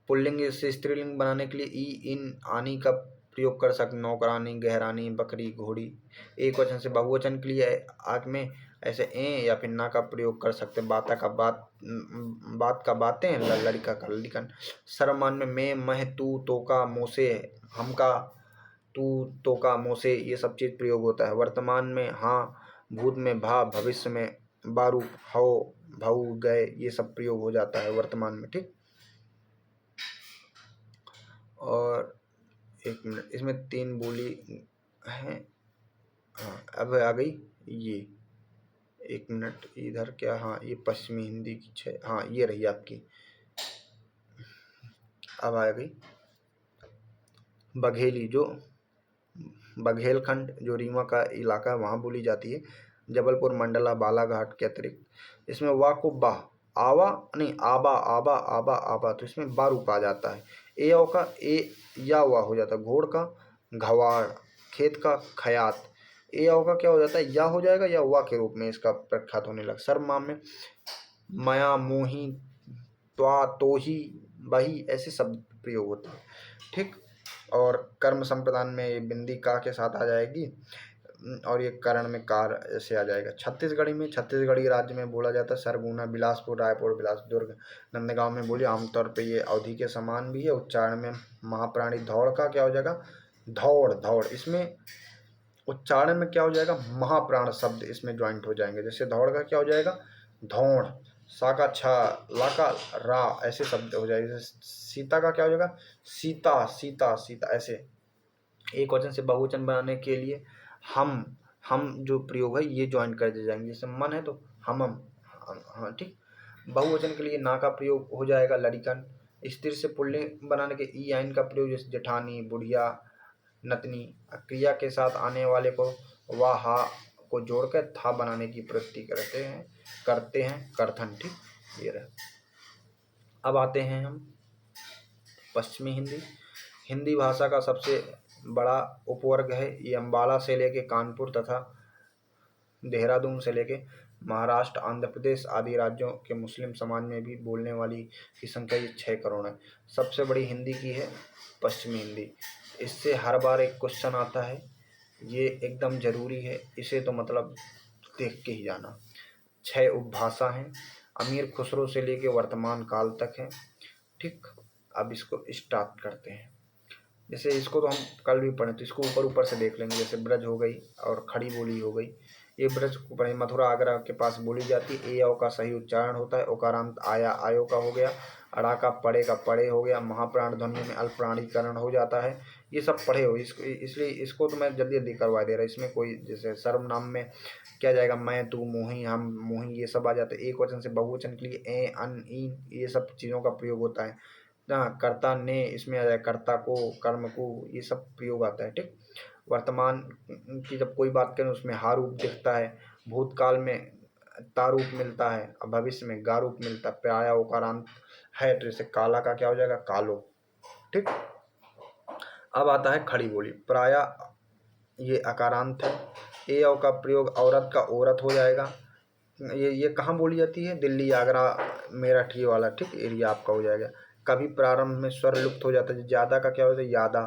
पुल्लिंग से स्त्रीलिंग बनाने के लिए ई, इन, आनी का प्रयोग कर सकते। नौकरानी, गहरानी, बकरी, घोड़ी। एक वचन से बहुवचन के लिए आग में ऐसे ए या फिर ना का प्रयोग कर सकते हैं। बाता का बात, बात का बातें, लड़िका का लड़िकन। सर्वमान में मैं, मह, तू, तोका, मोसे, हमका, तू, तोका, मोसे, ये सब चीज़ प्रयोग होता है। वर्तमान में हाँ, भूत में भा, भविष्य में बारूप, हो, भाऊ, गए, ये सब प्रयोग हो जाता है वर्तमान में, ठीक। और एक मिनट, इसमें 3 बोली हैं, हाँ, अब आ गई ये, एक मिनट, इधर क्या, हाँ, ये पश्चिमी हिंदी की 6, हाँ, ये रही आपकी। अब आ गई बघेली, जो बघेलखंड जो रीवा का इलाका है वहाँ बोली जाती है। जबलपुर, मंडला, बालाघाट के अतिरिक्त। इसमें वा को बा, आवा नहीं, आबा, आबा, आबा, आबा, तो इसमें बा रूप आ जाता है। ए औ का ए या वा हो जाता है। घोड़ का घवाड़, खेत का खयात। ए औ का क्या हो जाता है, या हो जाएगा, या वा के रूप में इसका प्रख्यात होने लगा। सर्वनाम में मया, मोही, त्वा, तोही, बही, ऐसे शब्द प्रयोग होते हैं, ठीक। और कर्म संप्रदान में ये बिंदी का के साथ आ जाएगी। और ये करण में कार ऐसे आ जाएगा। छत्तीसगढ़ी राज्य में बोला जाता है। सरगुना, बिलासपुर, रायपुर, दुर्ग, नंदगांव में बोली। आमतौर पे ये अवधि के समान भी है। उच्चारण में महाप्राणी धौड़ का क्या हो जाएगा, धौड़ धौड़। इसमें उच्चारण में क्या हो जाएगा, महाप्राण शब्द इसमें ज्वाइंट हो जाएंगे। जैसे दौड़ का क्या हो जाएगा, धौड़, सा का छा, ला का रा, ऐसे शब्द हो जाएंगे। जैसे सीता का क्या हो जाएगा, सीता सीता सीता। ऐसे एक वचन से बहुवचन बनाने के लिए हम जो प्रयोग है ये ज्वाइन कर दिए जाएंगे। जैसे मन है तो हमम, हाँ ठीक। बहुवचन के लिए ना का प्रयोग हो जाएगा, लड़िकन। स्त्री से पुल्लिंग बनाने के ई आइन का प्रयोग, जैसे जेठानी, बुढ़िया, नतनी। क्रिया के साथ आने वाले को वा हा को जोड़कर था बनाने की प्रवृत्ति करते हैं करथन, ठीक। ये रहे। अब आते हैं हम पश्चिमी हिंदी। हिंदी भाषा का सबसे बड़ा उपवर्ग है। ये अम्बाला से लेके कानपुर तथा देहरादून से लेके महाराष्ट्र, आंध्र प्रदेश आदि राज्यों के मुस्लिम समाज में भी बोलने वाली की संख्या 6 करोड़ है। सबसे बड़ी हिंदी की है पश्चिमी हिंदी। इससे हर बार एक क्वेश्चन आता है, ये एकदम जरूरी है, इसे तो मतलब देख के ही जाना। 6 उपभाषा हैं, अमीर खुसरो से लेके वर्तमान काल तक है, ठीक। अब इसको स्टार्ट करते हैं। जैसे इसको तो हम कल भी पढ़े, तो इसको ऊपर ऊपर से देख लेंगे। जैसे ब्रज हो गई और खड़ी बोली हो गई। ये ब्रज को पढ़े, मथुरा आगरा के पास बोली जाती है। ए औ का सही उच्चारण होता है। ओकारांत आया आयो का हो गया। अड़ा का पड़े हो गया। महाप्राण ध्वनियों में अल्पप्राणीकरण हो जाता है। ये सब पढ़े हो, इसको इसलिए इसको तो मैं जल्दी जल्दी करवा दे रहा। इसमें कोई जैसे सर्वनाम में क्या जाएगा, मैं, तू, मोही, हम, मोही, ये सब आ जाते हैं। एक वचन से बहुवचन के लिए ए, अन, इन, ये सब चीज़ों का प्रयोग होता है ना। कर्ता ने इसमें आ जाए, कर्ता को, कर्म को, ये सब प्रयोग आता है, ठीक। वर्तमान की जब कोई बात करें उसमें हा रूप दिखता है। भूतकाल में ता रूप मिलता है और भविष्य में गा रूप मिलता है। प्राय उकारांत है, तो जैसे काला का क्या हो जाएगा, कालो, ठीक। अब आता है खड़ी बोली। प्राय ये अकारांत है। ए औ का प्रयोग औरत का औरत हो जाएगा। ये कहाँ बोली जाती है, दिल्ली, आगरा, मेरठ, ये वाला, ठीक, एरिया आपका हो जाएगा। कभी प्रारंभ में स्वर लुप्त हो जाता है। ज्यादा का क्या हो जाता है, यादा।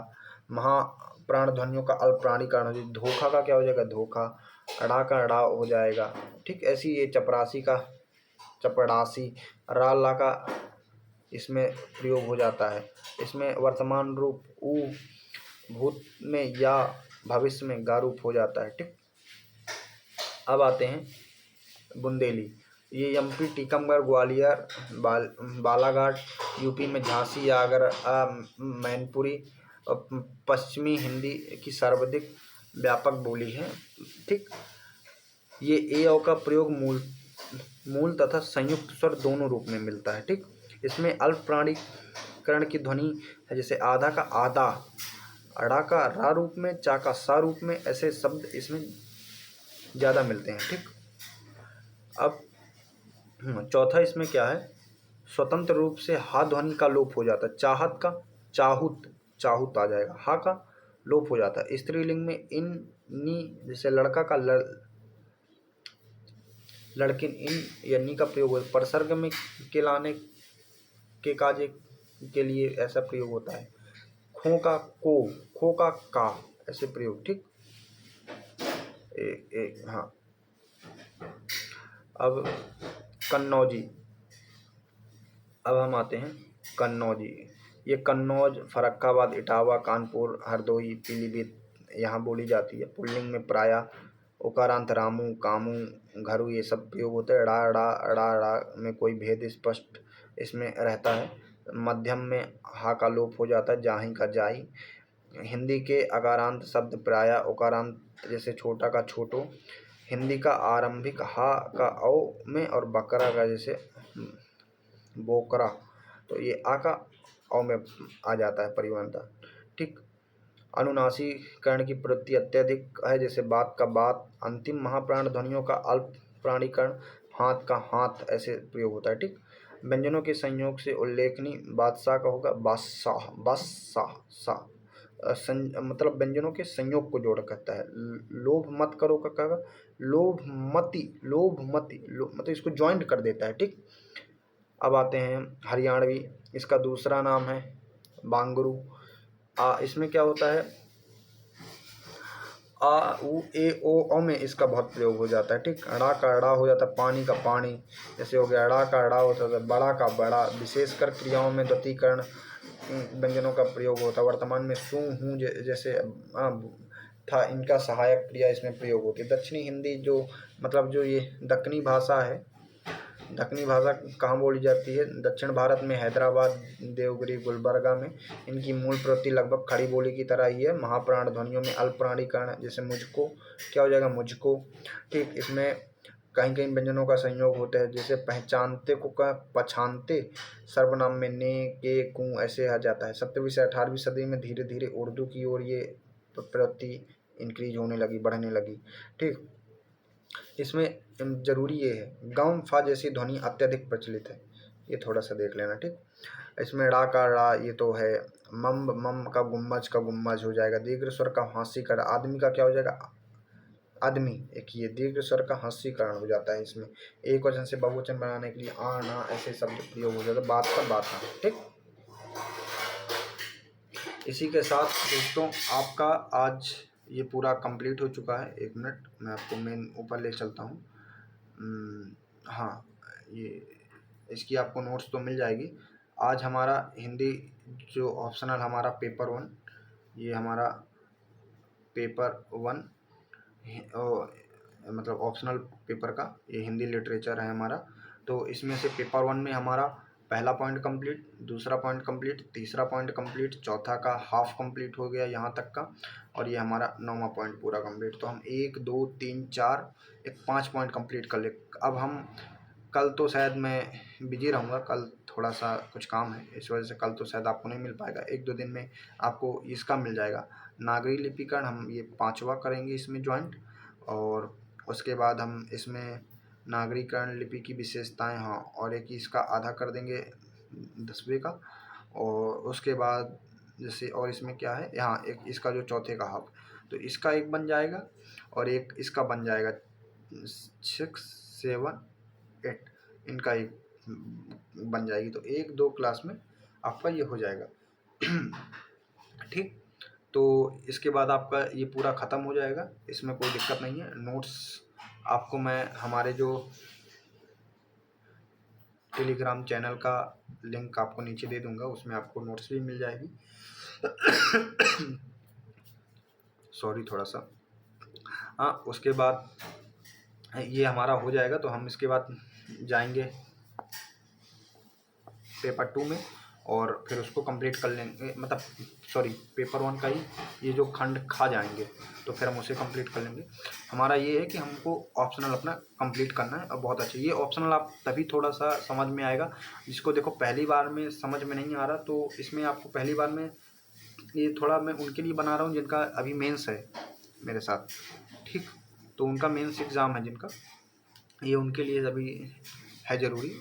महाप्राण ध्वनियों का अल्पप्राणीकरण हो जाए। धोखा का क्या हो जाएगा, धोखा। अड़ा का अड़ा हो जाएगा, ठीक। ऐसी ये चपरासी का चपड़ासी। रा ला का इसमें प्रयोग हो जाता है। इसमें वर्तमान रूप ऊ, भूत में या, भविष्य में गा रूप हो जाता है, ठीक। अब आते हैं बुंदेली। ये एमपी, टीकमगढ़, ग्वालियर, बालाघाट, यूपी में झांसी, आगरा, मैनपुरी और पश्चिमी हिंदी की सर्वाधिक व्यापक बोली है, ठीक। ये ए औ का प्रयोग मूल तथा संयुक्त स्वर दोनों रूप में मिलता है, ठीक। इसमें अल्पप्राणीकरण की ध्वनि है। जैसे आधा का आधा, अड़ा का रा रूप में, चा का सा रूप में, ऐसे शब्द इसमें ज़्यादा मिलते हैं, ठीक। अब चौथा इसमें क्या है, स्वतंत्र रूप से हा ध्वनि का लोप हो जाता है। चाहत का चाहुत, चाहुत आ जाएगा। हा का लोप हो जाता है। स्त्रीलिंग में इन, नी, जैसे लड़का का लड़किन, इन या नी का प्रयोग होता है। परसर्ग में के लाने के काजे के लिए ऐसा प्रयोग होता है। खो का को, खो का का, ऐसे प्रयोग, ठीक। हाँ। अब कन्नौजी। अब हम आते हैं कन्नौजी। ये कन्नौज, फर्रुखाबाद, इटावा, कानपुर, हरदोई, पीलीभीत यहाँ बोली जाती है। पुल्लिंग में प्रायः उकारांत रामू, कामू, घरू ये सब प्रयोग होते हैं। अड़ा अड़ा, अड़ा अड़ा में कोई भेद स्पष्ट इसमें रहता है। मध्यम में हा का लोप हो जाता है। जाही का जाई। हिंदी के अकारांत शब्द प्रायः उकारांत, जैसे छोटा का छोटो। हिंदी का आरंभिक हा का औ में और बकरा का जैसे बोकरा, तो ये आ का औ में आ जाता है परिवर्तन, ठीक। अनुनासिकरण की प्रवृत्ति अत्यधिक है। जैसे बात का बात। अंतिम महाप्राण ध्वनियों का अल्प प्राणीकरण, हाथ का हाथ, ऐसे प्रयोग होता है, ठीक। व्यंजनों के संयोग से उल्लेखनीय बादशाह का होगा बादशाह, बादशाह सा। मतलब व्यंजनों के संयोग को जोड़ करता है। लोभ मत करो का कहा, लोभ मति, लोभ मति, मतलब इसको ज्वाइंट कर देता है, ठीक। अब आते हैं हरियाणवी। इसका दूसरा नाम है बांगरू। इसमें क्या होता है, आ उ ए ओ में इसका बहुत प्रयोग हो जाता है। ठीक, अड़ा का अड़ा हो जाता है पानी का पानी, जैसे हो गया अड़ा का अड़ा होता है, बड़ा का बड़ा। विशेषकर क्रियाओं में द्वितीयकरण व्यंजनों का प्रयोग होता है। वर्तमान में सू हूँ जैसे था, इनका सहायक क्रिया इसमें प्रयोग होती है। दक्षिणी हिंदी जो मतलब जो ये दक्कनी भाषा है, दक्कनी भाषा कहाँ बोली जाती है? दक्षिण भारत में हैदराबाद, देवगिरी, गुलबर्गा में। इनकी मूल प्रवृत्ति लगभग खड़ी बोली की तरह ही है। महाप्राण ध्वनियों में अल्प प्राणीकरण, जैसे मुझको क्या हो जाएगा? मुझको। ठीक, इसमें कहीं कहीं व्यंजनों का संयोग होता है, जैसे पहचानते को का पछानते, सर्वनाम में ने, के, कु ऐसे आ जाता है। 17वीं से 18वीं सदी में धीरे धीरे उर्दू की ओर ये प्रवृत्ति इंक्रीज होने लगी, बढ़ने लगी। ठीक, इसमें जरूरी ये है, गम फा जैसी ध्वनि अत्यधिक प्रचलित है, ये थोड़ा सा देख लेना। ठीक, इसमें ड़ा का ड़ा ये तो है। मम मम का गुम्मज हो जाएगा। दीर्घ स्वर का हास्यीकरण, आदमी का क्या हो जाएगा? आदमी। एक ये दीर्घ स्वर का हास्यीकरण हो जाता है। इसमें एक वचन से बहुवचन बनाने के लिए आ ना ऐसे शब्द प्रयोग हो जाता है। बात का बात ना। ठीक, इसी के साथ दोस्तों आपका आज ये पूरा कंप्लीट हो चुका है। एक मिनट, मैं आपको मेन ऊपर ले चलता हूँ। हाँ, ये इसकी आपको नोट्स तो मिल जाएगी। आज हमारा हिंदी जो ऑप्शनल हमारा पेपर 1, ये हमारा पेपर 1 मतलब ऑप्शनल पेपर का ये हिंदी लिटरेचर है हमारा। तो इसमें से पेपर 1 में हमारा पहला पॉइंट कंप्लीट, दूसरा पॉइंट कंप्लीट, तीसरा पॉइंट कंप्लीट, चौथा का हाफ कंप्लीट हो गया यहाँ तक का, और ये हमारा 9वां पॉइंट पूरा कंप्लीट। तो हम 1 2 3 4 एक 5 पॉइंट कंप्लीट कर ले। अब हम कल तो शायद मैं बिजी रहूँगा, कल थोड़ा सा कुछ काम है, इस वजह से कल तो शायद आपको नहीं मिल पाएगा। 1-2 दिन में आपको इसका मिल जाएगा। नागरी लिपिकरण हम ये 5वां करेंगे इसमें ज्वाइंट, और उसके बाद हम इसमें नागरीकरण लिपि की विशेषताएं, हाँ, और एक इसका आधा कर देंगे 10वें का। और उसके बाद जैसे और इसमें क्या है, यहाँ एक इसका जो चौथे का हाफ, तो इसका एक बन जाएगा और एक इसका बन जाएगा। 6 7 8 इनका एक बन जाएगी। तो 1-2 क्लास में आपका ये हो जाएगा। ठीक, तो इसके बाद आपका ये पूरा ख़त्म हो जाएगा, इसमें कोई दिक्कत नहीं है। नोट्स आपको मैं हमारे जो टेलीग्राम चैनल का लिंक आपको नीचे दे दूंगा, उसमें आपको नोट्स भी मिल जाएगी। सॉरी थोड़ा सा। हाँ, उसके बाद ये हमारा हो जाएगा तो हम इसके बाद जाएंगे पेपर 2 में, और फिर उसको कंप्लीट कर लेंगे। मतलब सॉरी, पेपर 1 का ही ये जो खंड खा जाएंगे तो फिर हम उसे कंप्लीट कर लेंगे। हमारा ये है कि हमको ऑप्शनल अपना कंप्लीट करना है। और बहुत अच्छा, ये ऑप्शनल आप तभी थोड़ा सा समझ में आएगा जिसको देखो पहली बार में समझ में नहीं आ रहा, तो इसमें आपको पहली बार में ये थोड़ा मैं उनके लिए बना रहा हूँ जिनका अभी मेंस है मेरे साथ। ठीक, तो उनका मेंस एग्ज़ाम है जिनका, ये उनके लिए अभी है ज़रूरी,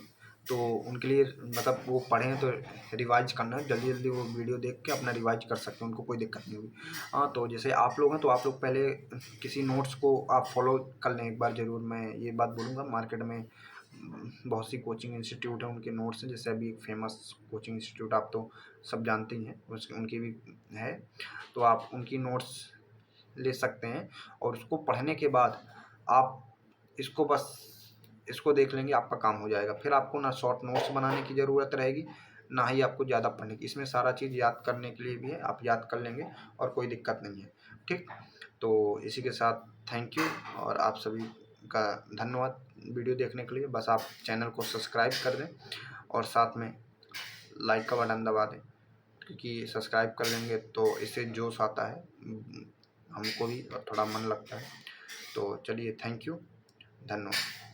तो उनके लिए मतलब वो पढ़ें तो रिवाइज करना है, जल्दी जल्दी वो वीडियो देख के अपना रिवाइज कर सकते हैं, उनको कोई दिक्कत नहीं होगी। हाँ, तो जैसे आप लोग हैं तो आप लोग पहले किसी नोट्स को आप फॉलो कर लें एक बार ज़रूर। मैं ये बात बोलूँगा, मार्केट में बहुत सी कोचिंग इंस्टीट्यूट हैं, उनके नोट्स हैं। जैसे अभी एक फेमस कोचिंग इंस्टीट्यूट आप तो सब जानते ही हैं, उनकी भी है, तो आप उनकी नोट्स ले सकते हैं। और उसको पढ़ने के बाद आप इसको बस इसको देख लेंगे, आपका काम हो जाएगा। फिर आपको ना शॉर्ट नोट्स बनाने की ज़रूरत रहेगी, ना ही आपको ज़्यादा पढ़ने की। इसमें सारा चीज़ याद करने के लिए भी है, आप याद कर लेंगे और कोई दिक्कत नहीं है। ठीक, तो इसी के साथ थैंक यू और आप सभी का धन्यवाद वीडियो देखने के लिए। बस आप चैनल को सब्सक्राइब कर दें और साथ में लाइक का बटन दबा दें, क्योंकि सब्सक्राइब कर लेंगे तो इससे जोश आता है, हमको भी और थोड़ा मन लगता है। तो चलिए, थैंक यू, धन्यवाद।